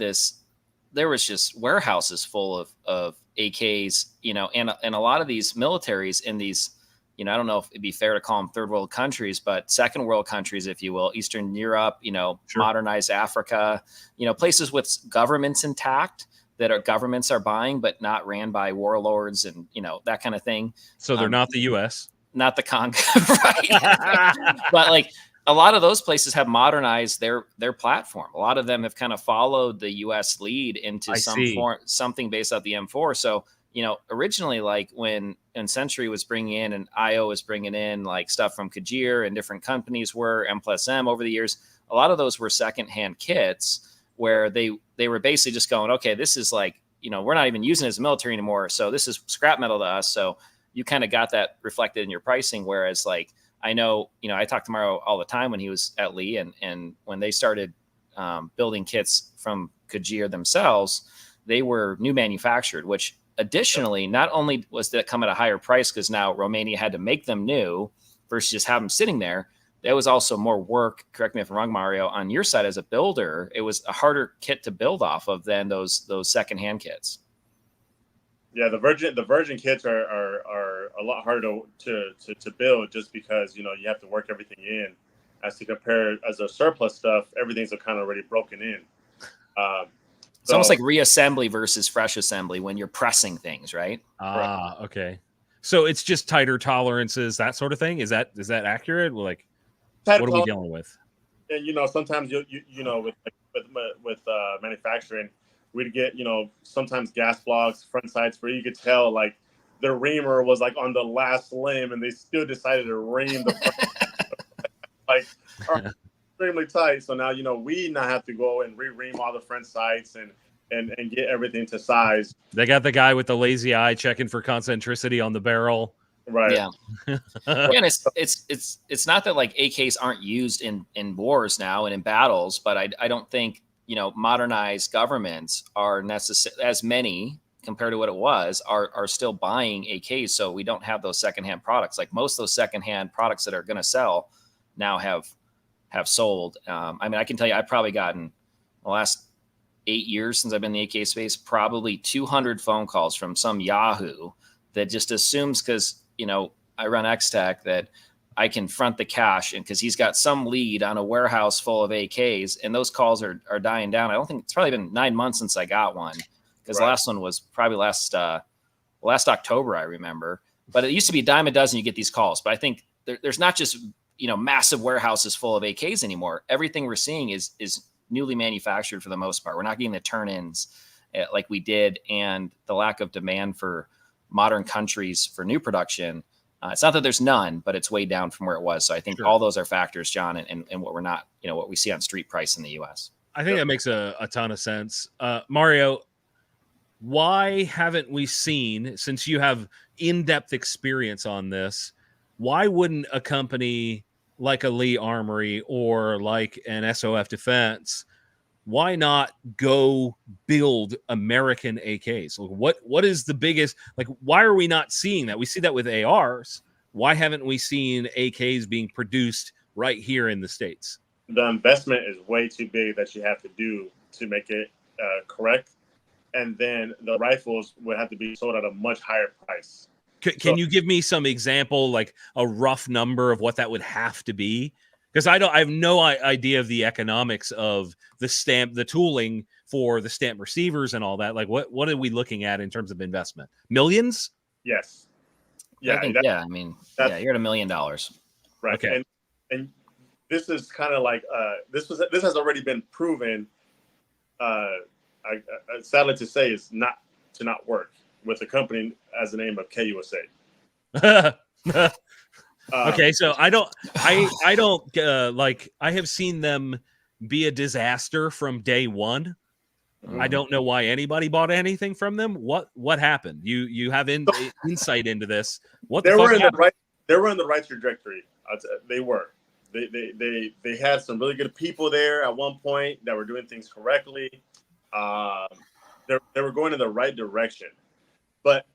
there was just warehouses full of AKs, and a lot of these militaries in these, I don't know if it'd be fair to call them third world countries, but second world countries, if you will, Eastern Europe, sure. Modernized Africa, places with governments intact that governments are buying, but not ran by warlords and, that kind of thing. So they're not the U.S. Not the Congo, right? But a lot of those places have modernized their platform. A lot of them have kind of followed the US lead into something based off the M4. So, originally, like when Century was bringing in and IO was bringing in like stuff from Kajir and different companies were M+M over the years, a lot of those were secondhand kits where they were basically just going, okay, this is like, we're not even using it as a military anymore. So this is scrap metal to us. So you kind of got that reflected in your pricing. Whereas like, I know, I talked to Mario all the time when he was at Lee and when they started building kits from Kajir themselves, they were new manufactured, which additionally, not only was that come at a higher price because now Romania had to make them new versus just have them sitting there, there was also more work, correct me if I'm wrong, Mario, on your side as a builder. It was a harder kit to build off of than those secondhand kits. Yeah, the Virgin kits are a lot harder to build just because you have to work everything in. As to compare as a surplus stuff, everything's kind of already broken in. It's almost like reassembly versus fresh assembly when you're pressing things, right? Okay. So it's just tighter tolerances, that sort of thing. Is that accurate? Like, what are we dealing with? And sometimes you with manufacturing, we'd get sometimes gas blocks, front sights where you could tell like the reamer was like on the last limb, and they still decided to ream the front like are extremely tight. So now we now have to go and re-ream all the front sights and get everything to size. They got the guy with the lazy eye checking for concentricity on the barrel. Right. Yeah. And it's not that like AKs aren't used in wars now and in battles, but I don't think modernized governments are necessary as many compared to what it was are still buying AKs. So we don't have those secondhand products. Like most of those secondhand products that are going to sell now have sold. I mean, I can tell you, I've probably gotten the last 8 years since I've been in the AK space, probably 200 phone calls from some Yahoo that just assumes because, I run XTech that I can front the cash and because he's got some lead on a warehouse full of AKs and those calls are dying down. I don't think it's probably been 9 months since I got one because the last one was probably last October, I remember. But it used to be a dime a dozen you get these calls. But I think there's not just, massive warehouses full of AKs anymore. Everything we're seeing is newly manufactured for the most part. We're not getting the turn-ins like we did, and the lack of demand for modern countries for new production. It's not that there's none, but it's way down from where it was. So I think all those are factors, John, and what we're not, what we see on street price in the U.S. I think that makes a ton of sense. Mario, why haven't we seen, since you have in-depth experience on this, why wouldn't a company like a Lee Armory or like an SOF Defense, why not go build American AKs? What is the biggest, like, why are we not seeing that? We see that with ARs. Why haven't we seen AKs being produced right here in the States? The investment is way too big that you have to do to make it correct. And then the rifles would have to be sold at a much higher price. Can you give me some example, like a rough number of what that would have to be? Because I have no idea of the economics of the tooling for the stamp receivers and all that. Like, what are we looking at in terms of investment? Millions? Yes. Yeah. You're at $1 million. Right. Okay. And this is kind of like this has already been proven. Sadly to say, is not work with a company as the name of KUSA. Okay, so I don't I have seen them be a disaster from day one. I don't know why anybody bought anything from them. What happened? You have insight into this. They were in the right trajectory. They were. They had some really good people there at one point that were doing things correctly. They were going in the right direction, but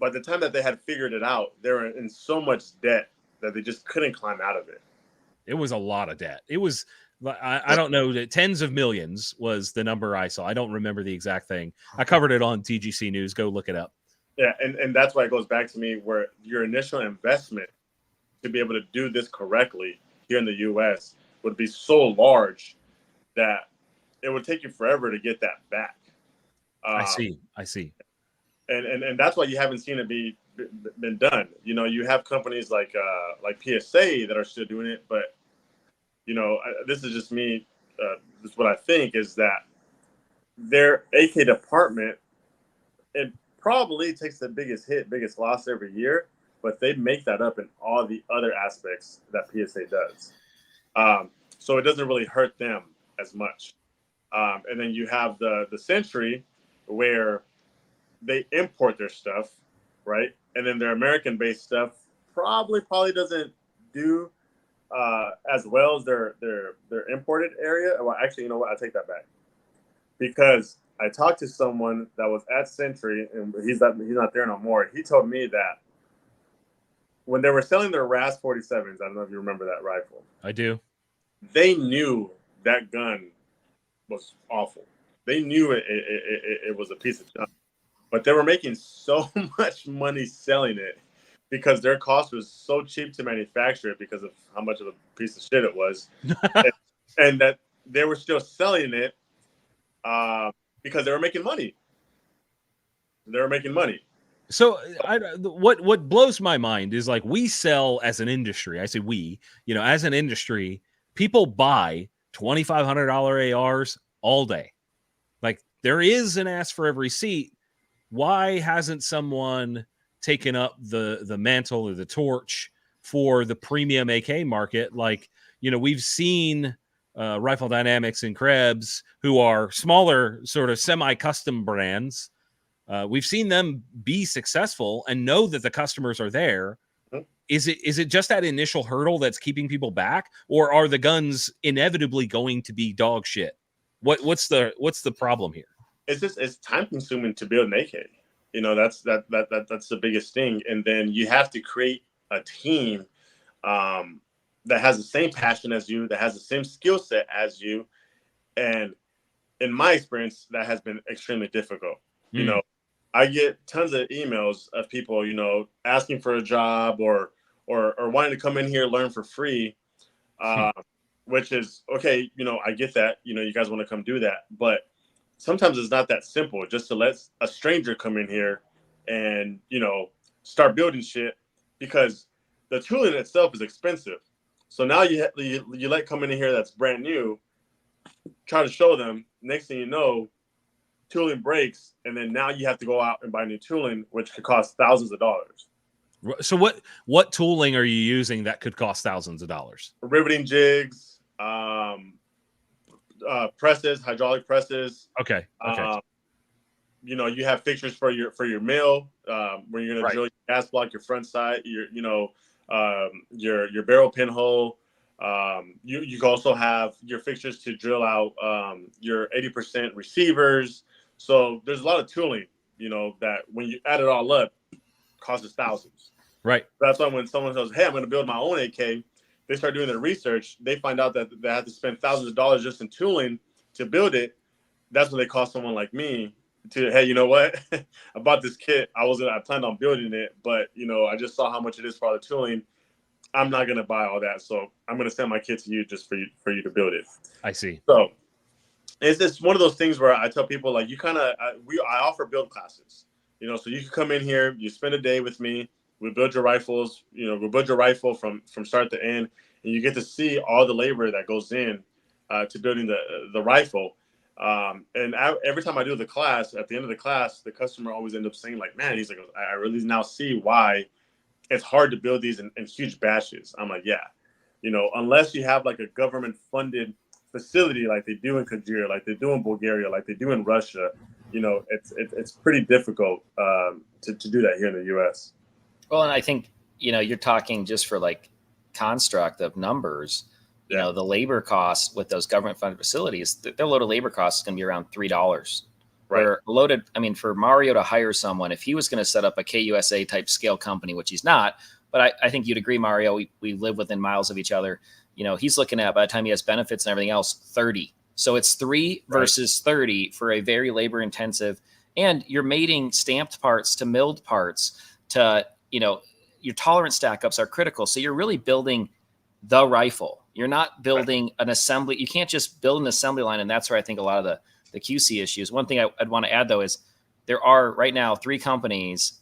by the time that they had figured it out, they were in so much debt that they just couldn't climb out of it. It was a lot of debt. It was, I don't know, tens of millions was the number I saw. I don't remember the exact thing. I covered it on TGC News. Go look it up. Yeah, and that's why it goes back to me where your initial investment to be able to do this correctly here in the U.S. would be so large that it would take you forever to get that back. I see. And that's why you haven't seen it been done. You have companies like PSA that are still doing it, but this is just me. This is what I think is that their AK department, it probably takes the biggest loss every year, but they make that up in all the other aspects that PSA does. So it doesn't really hurt them as much. And then you have the Century, where they import their stuff, right? And then their American-based stuff probably doesn't do as well as their imported area. Well, actually, you know what? I take that back, because I talked to someone that was at Century, and he's not there no more. He told me that when they were selling their RAS 47s, I don't know if you remember that rifle. I do. They knew that gun was awful. They knew it was a piece of junk, but they were making so much money selling it because their cost was so cheap to manufacture it because of how much of a piece of shit it was, and that they were still selling it because they were making money. So what blows my mind is, like, we sell as an industry. I say we, as an industry, people buy $2,500 ARs all day. Like, there is an ass for every seat. Why hasn't someone taken up the mantle or the torch for the premium AK market? Like, we've seen Rifle Dynamics and Krebs, who are smaller, sort of semi-custom brands. We've seen them be successful and know that the customers are there. Is it just that initial hurdle that's keeping people back, or are the guns inevitably going to be dog shit? What's the problem here? It's time consuming to build an AK. That's the biggest thing. And then you have to create a team that has the same passion as you, that has the same skill set as you. And in my experience, that has been extremely difficult. I get tons of emails of people, asking for a job or wanting to come in here, learn for free, which is okay. I get that, you guys want to come do that, but sometimes it's not that simple just to let a stranger come in here and, start building shit, because the tooling itself is expensive. So now you let come in here that's brand new, try to show them, next thing you know, tooling breaks, and then now you have to go out and buy new tooling, which could cost thousands of dollars. So what tooling are you using that could cost thousands of dollars? Riveting jigs, presses, hydraulic presses. Okay. You have fixtures for your mill, where you're gonna drill your gas block, your front side, your barrel pinhole. You can also have your fixtures to drill out your 80% receivers. So there's a lot of tooling, that when you add it all up, costs us thousands. Right. That's why when someone says, "Hey, I'm going to build my own AK," they start doing their research. They find out that they have to spend thousands of dollars just in tooling to build it. That's when they call someone like me to, "Hey, you know what? I bought this kit. I planned on building it, but I just saw how much it is for all the tooling. I'm not going to buy all that, so I'm going to send my kit to you just for you to build it." I see. So it's just one of those things where I tell people, like, I offer build classes, so you can come in here, you spend a day with me, we build your rifles, we'll build your rifle from start to end, and you get to see all the labor that goes in to building the rifle. And every time I do the class, at the end of the class, the customer always ends up saying, like, "Man," he's like, "I really now see why it's hard to build these in huge batches." I'm like, "Yeah, unless you have like a government funded facility like they do in Kajir, like they do in Bulgaria, like they do in Russia, it's pretty difficult to do that here in the U.S. Well, and I think, you're talking just for like construct of numbers, the labor costs with those government funded facilities, their loaded labor cost is going to be around $3. Right. For Mario to hire someone, if he was going to set up a KUSA type scale company, which he's not, but I think you'd agree, Mario, we live within miles of each other. He's looking at, by the time he has benefits and everything else, 30. So it's 3 versus 30 for a very labor intensive, and you're mating stamped parts to milled parts to, your tolerance stack ups are critical. So you're really building the rifle. You're not building an assembly. You can't just build an assembly line. And that's where I think a lot of the QC issues. One thing I'd want to add, though, is there are right now 3 companies,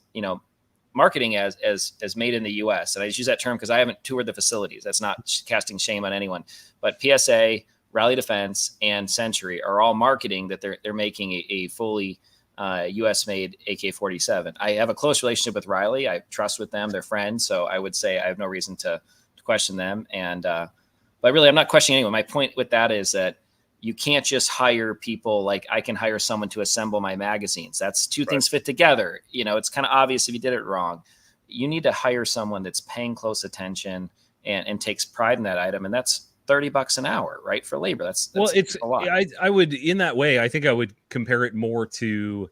marketing as made in the U.S. And I just use that term because I haven't toured the facilities. That's not casting shame on anyone, but PSA, Rally Defense, and Century are all marketing that they're making a fully U.S. made AK-47. I have a close relationship with Riley. I trust with them. They're friends, so I would say I have no reason to question them. And but really, I'm not questioning anyone. My point with that is that you can't just hire people like I can hire someone to assemble my magazines. That's two things fit together. You know, it's kind of obvious if you did it wrong. You need to hire someone that's paying close attention and takes pride in that item. And that's $30 an hour, right? For labor. That's well, it's a lot. I would, in that way, I think I would compare it more to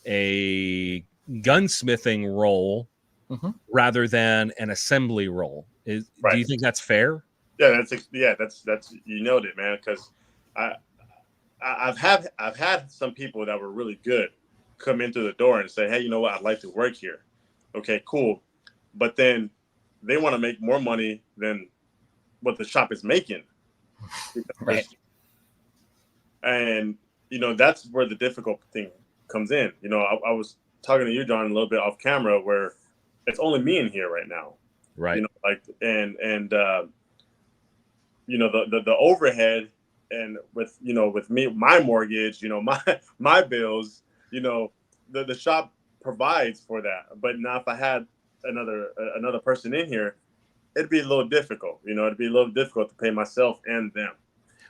a gunsmithing role rather than an assembly role. Do you think that's fair? Yeah, that's you nailed it, man. Because I've had some people that were really good come into the door and say, hey, you know what? I'd like to work here. Okay, cool. But then they want to make more money than what the shop is making. Right. And, you know, that's where the difficult thing comes in. You know, I was talking to you, John, a little bit off camera where it's only me in here right now. Right. You know, like, and you know, the overhead and with me, my mortgage, you know, my bills, you know, the shop provides for that. But now if I had another person in here, it'd be a little difficult, you know, it'd be a little difficult to pay myself and them.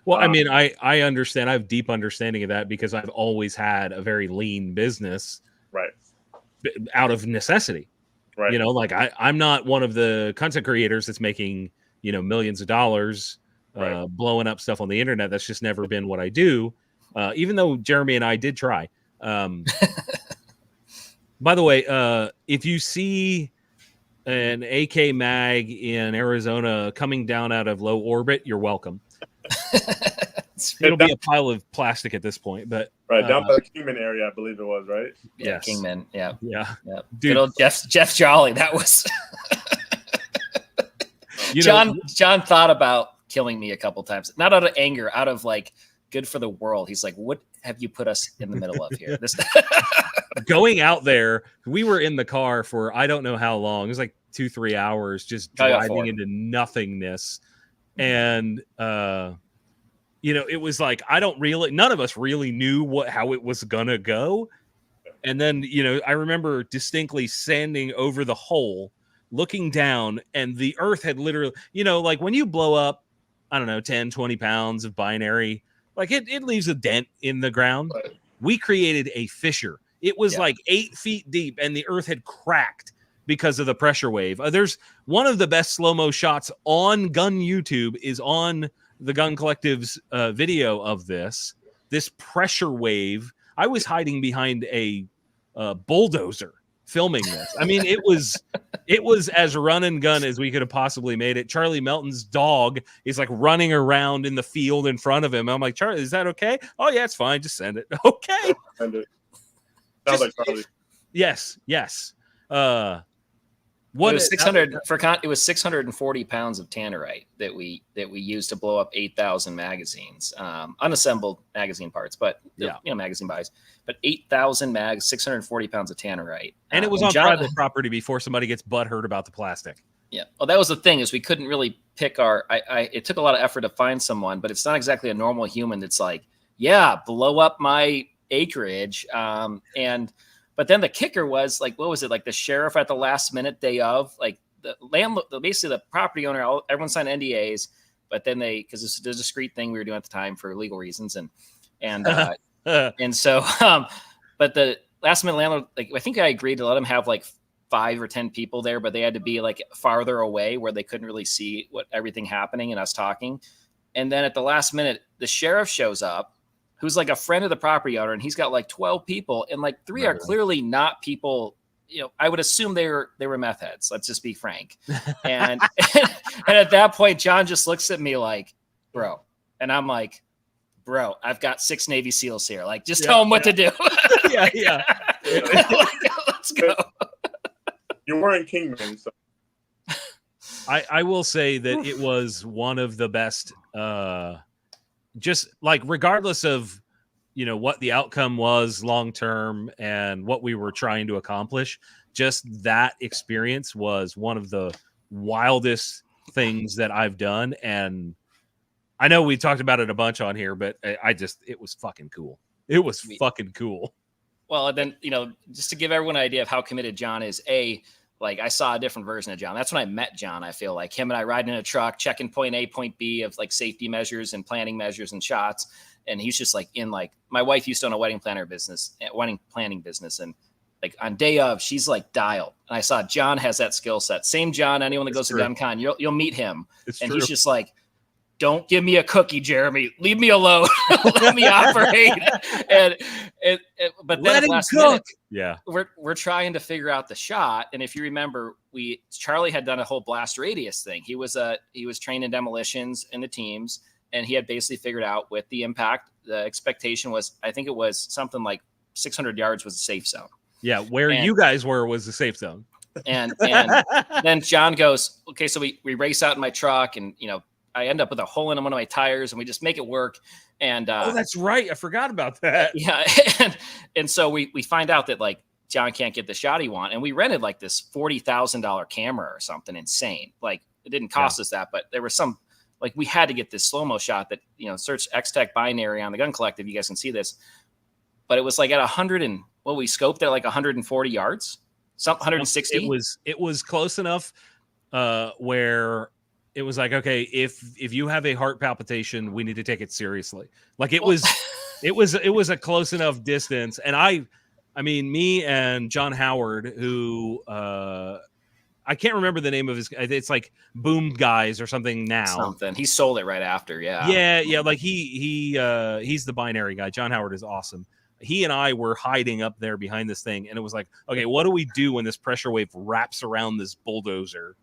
Well, I mean, I understand. I have deep understanding of that because I've always had a very lean business, right, out of necessity. Right. You know, like I'm not one of the content creators that's making, you know, millions of dollars blowing up stuff on the internet. That's just never been what I do. Even though Jeremy and I did try. By the way, if you see an AK mag in Arizona coming down out of low orbit, you're welcome. It'll be a pile of plastic at this point, but down by the Kingman area, I believe it was, right? Yeah, yes. Kingman, yeah. Dude, good old Jeff Jolly. That was John thought about killing me a couple times, not out of anger, out of like good for the world. He's like, what have you put us in the middle of here? This going out there, we were in the car for I don't know how long. It was like 2-3 hours just driving into nothingness. And you know, it was like none of us really knew how it was gonna go. And then, you know, I remember distinctly standing over the hole, looking down, and the earth had literally, you know, like when you blow up, I don't know, 10-20 pounds of binary, like it leaves a dent in the ground. Right. We created a fissure. It was like 8 feet deep, and the earth had cracked because of the pressure wave. There's one of the best slow-mo shots on Gun YouTube is on the Gun Collective's video of this pressure wave. I was hiding behind a bulldozer filming this. I mean, it was as run and gun as we could have possibly made it. Charlie Melton's dog is like running around in the field in front of him. I'm like, Charlie, is that okay? Oh yeah, it's fine. Just send it. Okay. Send it. Sounds like Charlie. Yes. What it was 600 it was 640 pounds of tannerite that we used to blow up 8,000 magazines, unassembled magazine parts, but you know, magazine buys. But 8,000 mags, 640 pounds of tannerite, and it was on private property before somebody gets butthurt about the plastic. Yeah. Well, that was the thing is we couldn't really pick it took a lot of effort to find someone, but it's not exactly a normal human that's like, yeah, blow up my acreage, But then the kicker was like, what was it? Like the sheriff at the last minute day of, like the landlord, basically the property owner, everyone signed NDAs, but then because it's a discreet thing we were doing at the time for legal reasons. And so, but the last minute landlord, like, I think I agreed to let him have like 5 or 10 people there, but they had to be like farther away where they couldn't really see everything happening and us talking. And then at the last minute, the sheriff shows up, who's like a friend of the property owner, and he's got like 12 people, and like 3 are clearly not people. You know, I would assume they were meth heads. Let's just be frank. And and at that point, John just looks at me like, bro, and I'm like, bro, I've got 6 Navy SEALs here. Like, just tell them what to do. Yeah. Like, let's go. You're wearing Kingman, so. I will say that it was one of the best. Just like regardless of, you know, what the outcome was long term and what we were trying to accomplish, just that experience was one of the wildest things that I've done. And I know we talked about it a bunch on here, but it was fucking cool. It was fucking cool. Well, and then, just to give everyone an idea of how committed John is, like I saw a different version of John. That's when I met John. I feel like him and I riding in a truck, checking point A, point B of like safety measures and planning measures and shots. And he's just like my wife used to own a wedding planning business. And like on day of, she's like dialed. And I saw John has that skill set. Same John, anyone that goes to GunCon, you'll meet him. He's just like, don't give me a cookie, Jeremy. Leave me alone. Let me operate. But then last minute, we're trying to figure out the shot. And if you remember, Charlie had done a whole blast radius thing. He was trained in demolitions in the teams, and he had basically figured out with the impact, the expectation was, I think it was something like 600 yards was a safe zone. Yeah, you guys were was the safe zone. And then John goes, okay, so we race out in my truck, and I end up with a hole in one of my tires, and we just make it work. And that's right, I forgot about that. Yeah, and so we find out that like John can't get the shot he wants, and we rented like this $40,000 camera or something insane. Like it didn't cost us that, but there was some like we had to get this slow-mo shot that search XTech binary on the Gun Collective. You guys can see this, but it was like at 100 and we scoped at like 140 yards, 160. It was close enough where it was like, okay, if you have a heart palpitation, we need to take it seriously. Like it was a close enough distance. And I mean, me and John Howard, who I can't remember the name of it's like Boom Guys or something now. He sold it right after. Yeah. Yeah. Like he's the binary guy. John Howard is awesome. He and I were hiding up there behind this thing, and it was like, okay, what do we do when this pressure wave wraps around this bulldozer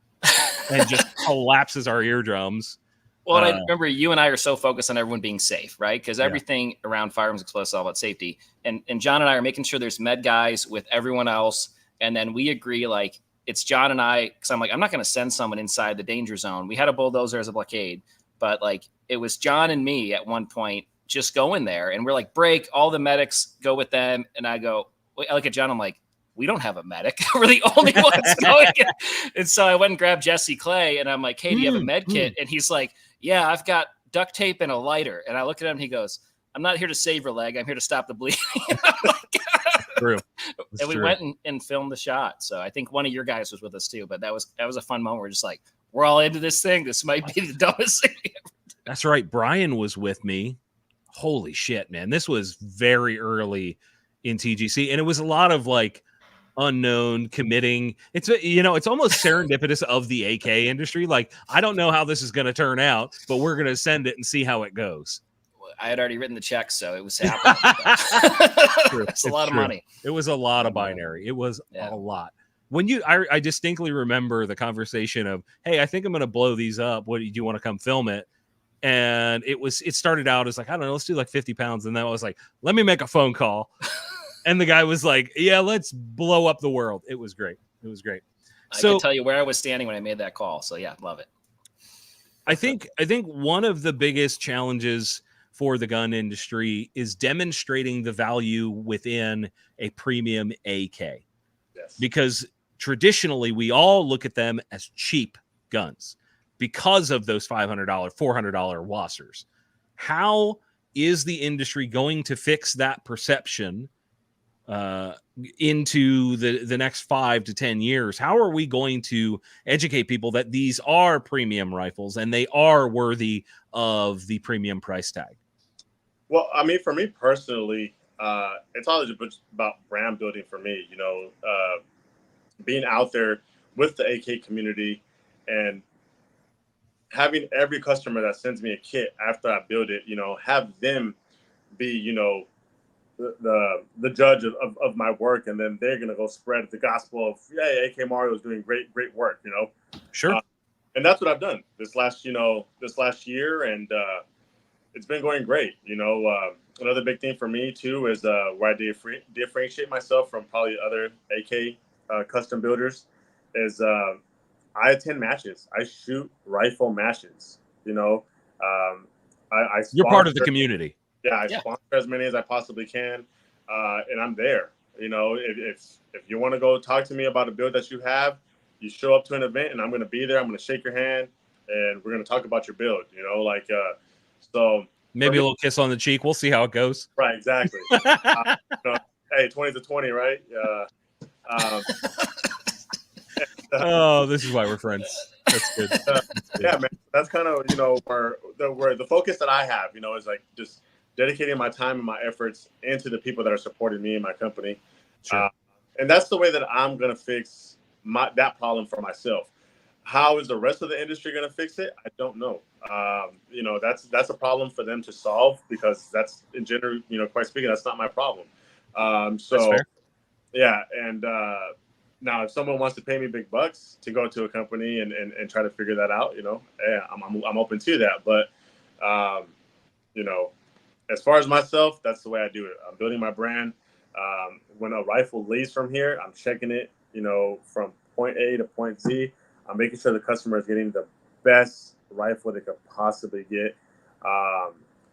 and just collapses our eardrums? Well, I remember you and I are so focused on everyone being safe, right? Because everything around firearms explosives is all about safety. And John and I are making sure there's med guys with everyone else. And then we agree, like, it's John and I, because I'm like, I'm not going to send someone inside the danger zone. We had a bulldozer as a blockade, but like, it was John and me at one point just go in there. And we're like, break, all the medics go with them. And I look at John, I'm like, we don't have a medic. We're the only ones going. And so I went and grabbed Jesse Clay, and I'm like, hey, do you have a med kit? And he's like, yeah, I've got duct tape and a lighter. And I look at him and he goes, I'm not here to save your leg. I'm here to stop the bleeding. True. And we went and filmed the shot. So I think one of your guys was with us too, but that was a fun moment. We're just like, we're all into this thing. This might be the dumbest thing ever. That's right. Brian was with me. Holy shit, man. This was very early in TGC. And it was a lot of like unknown committing. It's almost serendipitous of the AK industry. Like, I don't know how this is going to turn out, but we're going to send it and see how it goes. I had already written the check, so it was happening. It's a lot of money. It was a lot of binary. It was a lot. When I distinctly remember the conversation of, hey, I think I'm going to blow these up. Do you want to come film it? And it started out as like, I don't know, let's do like 50 pounds. And then I was like, let me make a phone call. And the guy was like, yeah, let's blow up the world. It was great. I can tell you where I was standing when I made that call. So yeah, love it. I think one of the biggest challenges for the gun industry is demonstrating the value within a premium AK. Yes. Because traditionally we all look at them as cheap guns because of those $500, $400 Wassers. How is the industry going to fix that perception into the next 5 to 10 years? How are we going to educate people that these are premium rifles and they are worthy of the premium price tag? Well, I mean, for me personally, it's all just about brand building for me, being out there with the AK community and having every customer that sends me a kit after I build it, have them be, the judge of my work, and then they're gonna go spread the gospel of, yeah, AK Mario is doing great work, Sure. And that's what I've done this last year, and it's been going great. Another big thing for me too is where I differentiate myself from probably other AK custom builders is I attend matches. I shoot rifle matches. You're part of the community. Yeah, I sponsor as many as I possibly can, and I'm there. You know, if you want to go talk to me about a build that you have, you show up to an event and I'm going to be there. I'm going to shake your hand and we're going to talk about your build, you know, like, so maybe a little kiss on the cheek. We'll see how it goes. Right. Exactly. You know, hey, 20 to 20, right? Oh, this is why we're friends. That's good. Yeah, man. That's kind of, you know, where the focus that I have, you know, is like just dedicating my time and my efforts into the people that are supporting me and my company. Sure. And that's the way that I'm going to fix that problem for myself. How is the rest of the industry going to fix it? I don't know. You know, that's a problem for them to solve, because that's, in general, you know, quite speaking, that's not my problem. So, yeah. And now, if someone wants to pay me big bucks to go to a company and try to figure that out, you know, yeah, I'm open to that. But, you know, as far as myself, that's the way I do it. I'm building my brand. When a rifle leaves from here, I'm checking it, you know, from point A to point Z. I'm making sure the customer is getting the best rifle they could possibly get.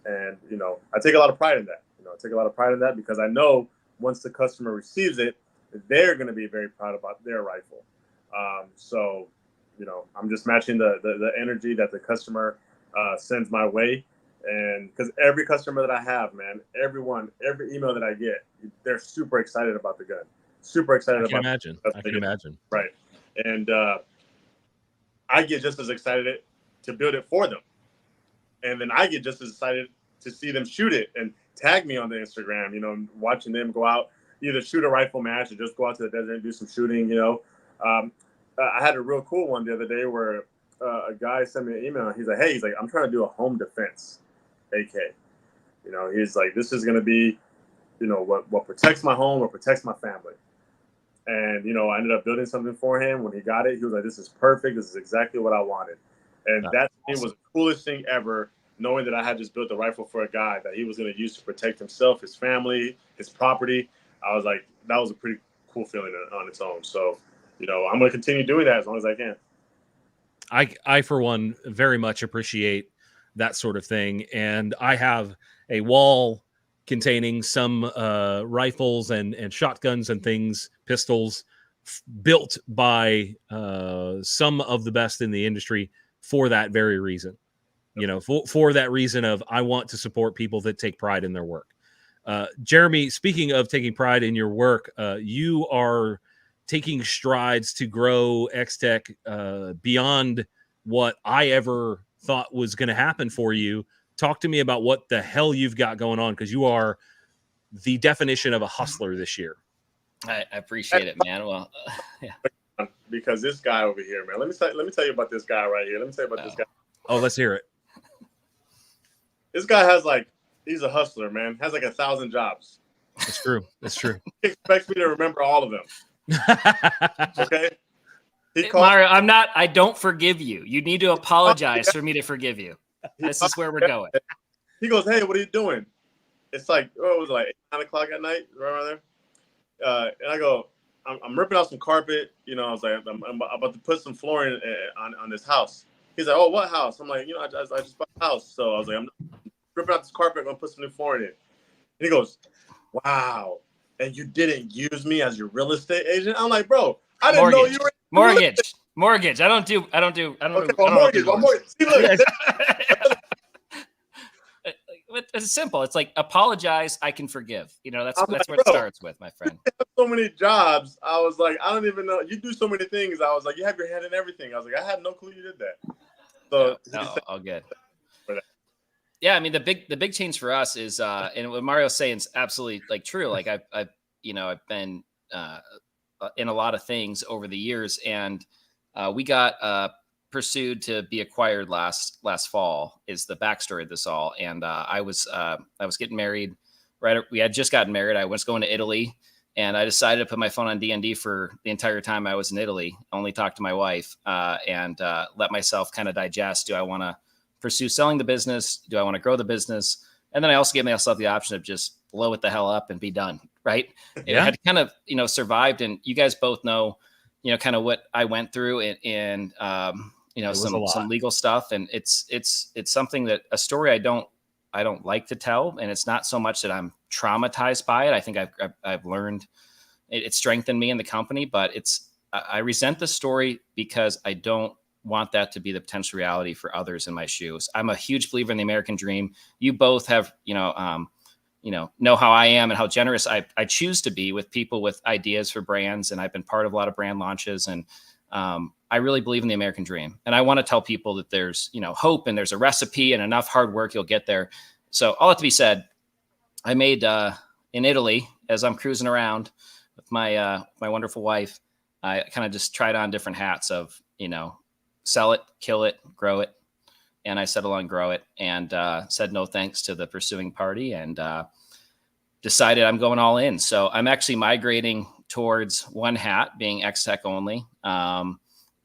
And, you know, I take a lot of pride in that. You know, I take a lot of pride in that because I know once the customer receives it, they're going to be very proud about their rifle. So, you know, I'm just matching the energy that the customer sends my way. And because every customer that I have, man, every email that I get, they're super excited about the gun. Super excited about it. I can imagine. Right. And I get just as excited to build it for them. And then I get just as excited to see them shoot it and tag me on the Instagram, you know, watching them go out, either shoot a rifle match or just go out to the desert and do some shooting, you know. I had a real cool one the other day where a guy sent me an email. He's like, hey, I'm trying to do a home defense AK. You know, he's like, this is going to be, you know, what protects my home, what protects my family. And, you know, I ended up building something for him. When he got it, he was like, this is perfect. This is exactly what I wanted. And that awesome. Was the coolest thing ever, knowing that I had just built a rifle for a guy that he was going to use to protect himself, his family, his property. I was like, that was a pretty cool feeling on its own. So, you know, I'm going to continue doing that as long as I can. I, for one, very much appreciate that sort of thing. And I have a wall containing some rifles and shotguns and things, pistols, built by some of the best in the industry for that very reason. You know, for that reason of I want to support people that take pride in their work. Jeremy, speaking of taking pride in your work, you are taking strides to grow XTech beyond what I ever thought was going to happen for you. Talk to me about what the hell you've got going on, because you are the definition of a hustler this year. I appreciate it, man. Well, yeah. Because this guy over here, man, let me tell you about this guy right here. Let me tell you about this guy. Oh, let's hear it. This guy has he's a hustler, man. Has 1,000 jobs. That's true. That's true. He expects me to remember all of them. Okay. Mario, I don't forgive you. You need to apologize for me to forgive you. This is where we're going. He goes, hey, what are you doing? It's it was 9 o'clock at night, right around there. And I go, I'm ripping out some carpet. You know, I was like, I'm about to put some flooring on this house. He's like, oh, what house? I'm like, you know, I just bought a house. So I was like, I'm ripping out this carpet. I'm going to put some new flooring in. And he goes, wow. And you didn't use me as your real estate agent? I'm like, bro, I didn't know you were mortgage. I don't do. Mortgage. See, look. It's simple. It's like, apologize, I can forgive. You know, that's where it starts with, my friend. You have so many jobs. I was like, I don't even know. You do so many things. I was like, you have your hand in everything. I was like, I had no clue you did that. So no, all good. Yeah, I mean, the big change for us is, and what Mario's saying is absolutely true. Like I've been in a lot of things over the years, and we got pursued to be acquired last fall is the backstory of this all. And I was getting married. We had just gotten married. I was going to Italy, and I decided to put my phone on D&D for the entire time I was in Italy. Only talk to my wife and let myself kind of digest. Do I want to pursue selling the business? Do I want to grow the business? And then I also gave myself the option of just blow it the hell up and be done. Right. Yeah. I had kind of, survived, and you guys both know, kind of what I went through and some legal stuff. And it's something that a story I don't like to tell. And it's not so much that I'm traumatized by it. I think I've learned it strengthened me in the company, but I resent the story because I don't want that to be the potential reality for others in my shoes. I'm a huge believer in the American dream. You both have, know how I am and how generous I choose to be with people with ideas for brands. And I've been part of a lot of brand launches, and I really believe in the American dream. And I want to tell people that there's, hope, and there's a recipe, and enough hard work, you'll get there. So all that to be said, I made in Italy, as I'm cruising around with my wonderful wife, I kind of just tried on different hats of, sell it, kill it, grow it. And I settled on grow it, and said no thanks to the pursuing party, and decided I'm going all in. So I'm actually migrating towards one hat, being XTech only.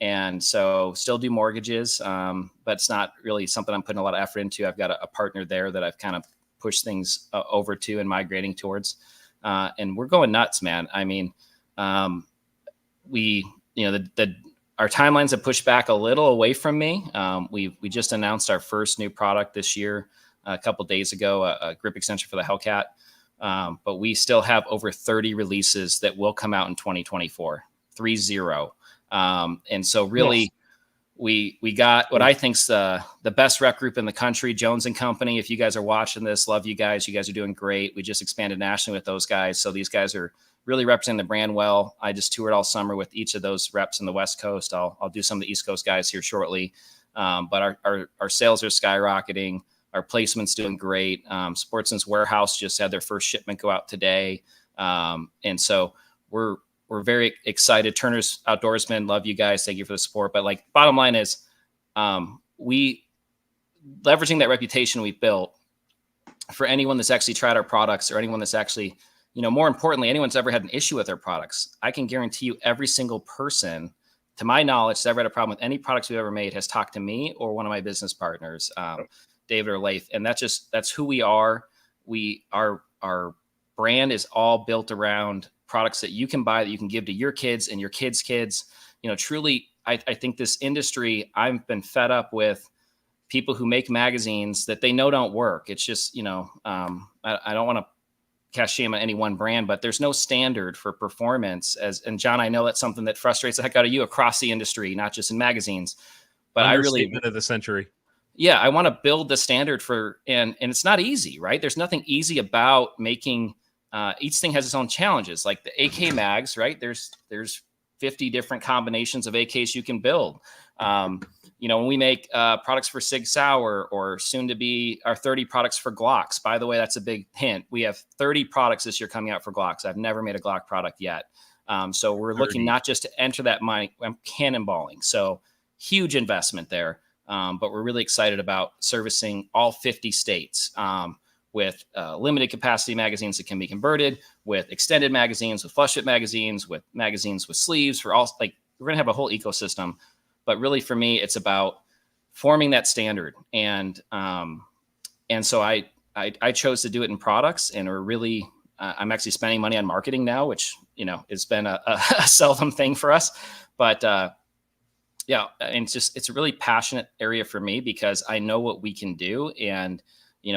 And so still do mortgages, but it's not really something I'm putting a lot of effort into. I've got a partner there that I've kind of pushed things over to and migrating towards. And we're going nuts, man. I mean, our timelines have pushed back a little away from me. We just announced our first new product this year, a couple of days ago, a grip extension for the Hellcat. But we still have over 30 releases that will come out in 2024, 30. And so really, yes, we got what I think's the best rep group in the country, Jones and Company. If you guys are watching this, love you guys. You guys are doing great. We just expanded nationally with those guys. So these guys are really representing the brand well. I just toured all summer with each of those reps in the West Coast. I'll do some of the East Coast guys here shortly. But our sales are skyrocketing. Our placement's doing great. Sportsman's Warehouse just had their first shipment go out today. And so we're very excited. Turner's Outdoorsman, love you guys. Thank you for the support. But like, bottom line is, we leveraging that reputation we built for anyone that's actually tried our products, or anyone that's actually, more importantly, anyone's ever had an issue with their products. I can guarantee you every single person, to my knowledge, that's ever had a problem with any products we've ever made has talked to me or one of my business partners, David or Leif. And that's who we are. Our brand is all built around products that you can buy, that you can give to your kids and your kids' kids. Truly, I think this industry, I've been fed up with people who make magazines that they know don't work. It's just, I don't want to cast shame on any one brand, but there's no standard for performance. And John, I know that's something that frustrates the heck out of you across the industry, not just in magazines. But I really, of the century. Yeah, I want to build the standard for, and it's not easy, right? There's nothing easy about making. Each thing has its own challenges. Like the AK mags, right? There's 50 different combinations of AKs you can build. When we make products for Sig Sauer, or soon to be our 30 products for Glocks. By the way, that's a big hint. We have 30 products this year coming out for Glocks. I've never made a Glock product yet. So we're 30. Looking not just to enter that cannonballing. So huge investment there. But we're really excited about servicing all 50 states with limited capacity magazines that can be converted, with extended magazines, with flush fit magazines, with magazines with sleeves for all. Like, we're going to have a whole ecosystem. But really, for me, it's about forming that standard. And so I chose to do it in products, and we're really, I'm actually spending money on marketing now, which, has been a seldom thing for us. But yeah, and it's a really passionate area for me, because I know what we can do. And,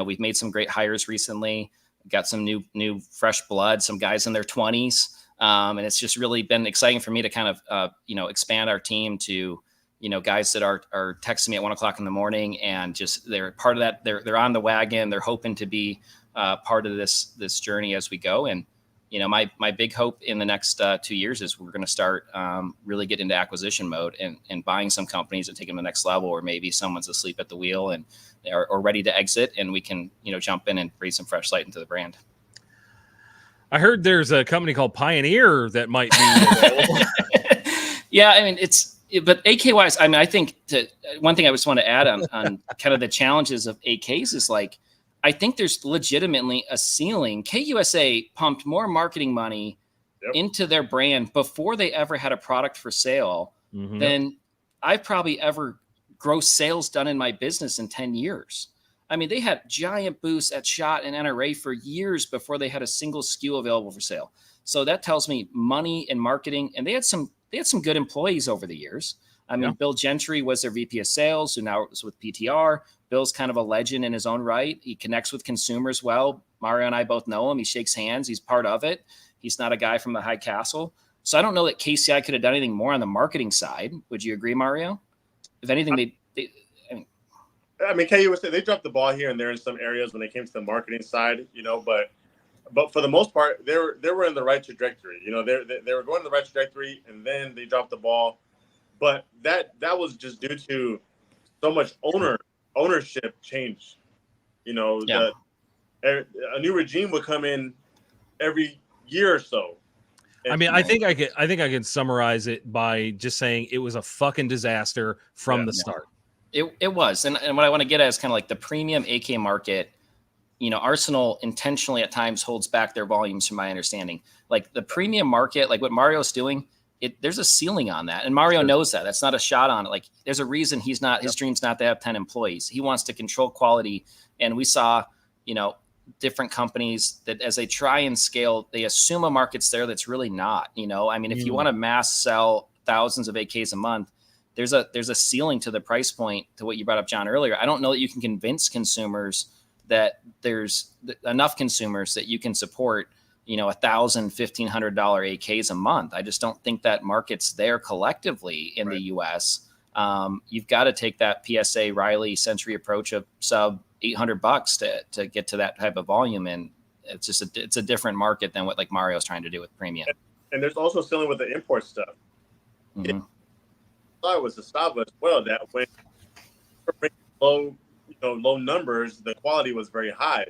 we've made some great hires recently, got some new fresh blood, some guys in their 20s. And it's just really been exciting for me to kind of, expand our team to, guys that are texting me at 1:00 in the morning, and just, they're part of that. They're on the wagon. They're hoping to be part of this journey as we go. And, my big hope in the next 2 years is we're going to start really get into acquisition mode and buying some companies and taking them to the next level, or maybe someone's asleep at the wheel and or ready to exit, and we can, jump in and breathe some fresh light into the brand. I heard there's a company called Pioneer that might be available. Yeah, I mean, but AK wise, I mean, I think one thing I just want to add on kind of the challenges of AKs is, like, I think there's legitimately a ceiling. KUSA pumped more marketing money into their brand before they ever had a product for sale than I've probably ever grossed sales done in my business in 10 years. I mean, they had giant boosts at SHOT and NRA for years before they had a single SKU available for sale. So that tells me money and marketing, and they had some good employees over the years. I mean, Bill Gentry was their VP of sales, who now is with PTR. Bill's kind of a legend in his own right. He connects with consumers well. Mario and I both know him. He shakes hands. He's part of it. He's not a guy from the high castle. So I don't know that KCI could have done anything more on the marketing side. Would you agree, Mario? If anything, I mean, KU was they dropped the ball here and there in some areas when they came to the marketing side, but for the most part, they were in the right trajectory. They were going in the right trajectory, and then they dropped the ball. But that was just due to so much ownership change. A new regime would come in every year or so. I mean, I think I can summarize it by just saying it was a fucking disaster from the start. It was. And what I want to get at is kind of like the premium AK market. Arsenal intentionally at times holds back their volumes from my understanding. Like the premium market, like what Mario's doing, there's a ceiling on that. And Mario knows that. That's not a shot on it. Like there's a reason his dream's not to have 10 employees. He wants to control quality. And we saw, different companies that as they try and scale, they assume a market's there that's really not. I mean, if you want to mass sell thousands of AKs a month, there's a ceiling to the price point to what you brought up, John, earlier. I don't know that you can convince consumers that there's enough consumers that you can support, $1,000, $1,500 AKs a month. I just don't think that market's there collectively in the US. You've got to take that PSA Riley Century approach of sub $800 to get to that type of volume. And it's just it's a different market than what like Mario's trying to do with premium. And there's also selling with the import stuff. Mm-hmm. It was established well that when low numbers, the quality was very high.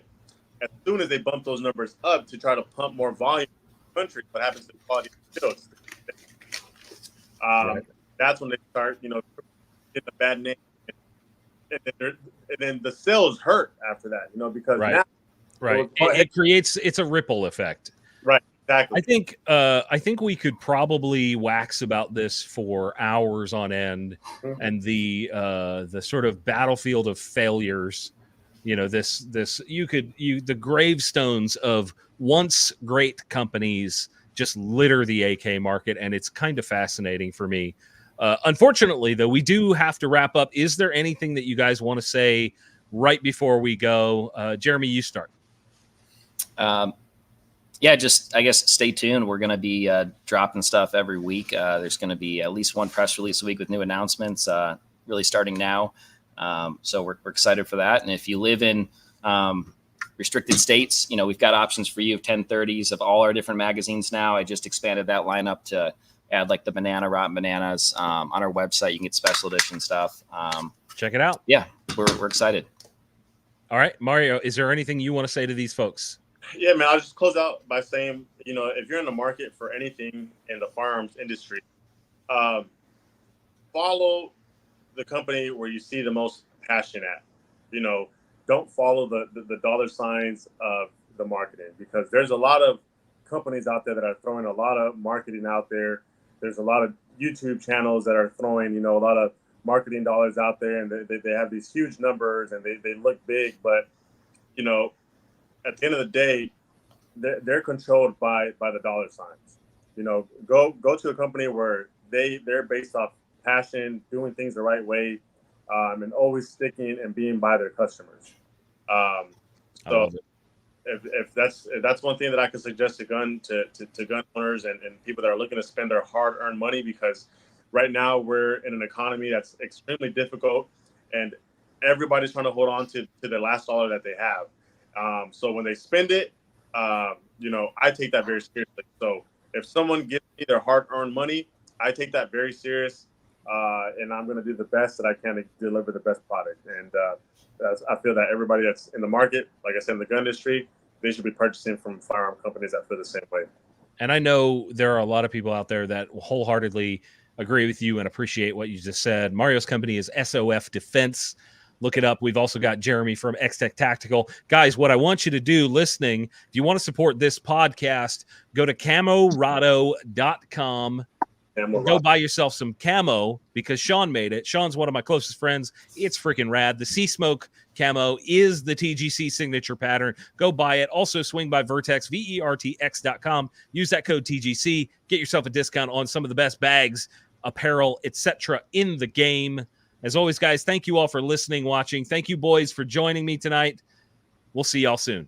As soon as they bump those numbers up to try to pump more volume in the country, what happens to the quality of the That's when they start, getting a bad name. And then the sales hurt after that, because now it creates it's a ripple effect. Right, exactly. I think we could probably wax about this for hours on end, and the sort of battlefield of failures. The gravestones of once great companies just litter the AK market, and it's kind of fascinating for me. Unfortunately, though, we do have to wrap up. Is there anything that you guys want to say right before we go? Jeremy, you start. Just I guess stay tuned. We're going to be dropping stuff every week. There's going to be at least one press release a week with new announcements really starting now. So we're excited for that. And if you live in restricted states, we've got options for you of 1030s of all our different magazines now. I just expanded that lineup to add like the banana rotten bananas on our website. You can get special edition stuff. Check it out. Yeah, we're excited. All right, Mario, is there anything you want to say to these folks? Yeah, man, I'll just close out by saying, if you're in the market for anything in the firearms industry, follow the company where you see the most passion at. Don't follow the dollar signs of the marketing, because there's a lot of companies out there that are throwing a lot of marketing out there. There's a lot of YouTube channels that are throwing, a lot of marketing dollars out there, and they have these huge numbers and they look big, but at the end of the day, they're controlled by the dollar signs. Go to a company where they're based off passion, doing things the right way, and always sticking and being by their customers. So if that's one thing that I could suggest to gun owners and people that are looking to spend their hard-earned money, because right now we're in an economy that's extremely difficult, and everybody's trying to hold on to the last dollar that they have. So when they spend it, I take that very seriously. So if someone gives me their hard-earned money, I take that very serious, and I'm going to do the best that I can to deliver the best product. And I feel that everybody that's in the market, like I said, in the gun industry, they should be purchasing from firearm companies that feel the same way. And I know there are a lot of people out there that wholeheartedly agree with you and appreciate what you just said. Mario's company is SOF Defense. Look it up. We've also got Jeremy from XTech Tactical. Guys, what I want you to do listening, if you want to support this podcast, go to camorado.com. Go buy yourself some camo, because Sean made it. Sean's one of my closest friends. It's freaking rad. The Sea Smoke camo is the TGC signature pattern. Go buy it. Also swing by Vertex, VERTX.com. Use that code TGC. Get yourself a discount on some of the best bags, apparel, etc. in the game. As always, guys, thank you all for listening, watching. Thank you, boys, for joining me tonight. We'll see y'all soon.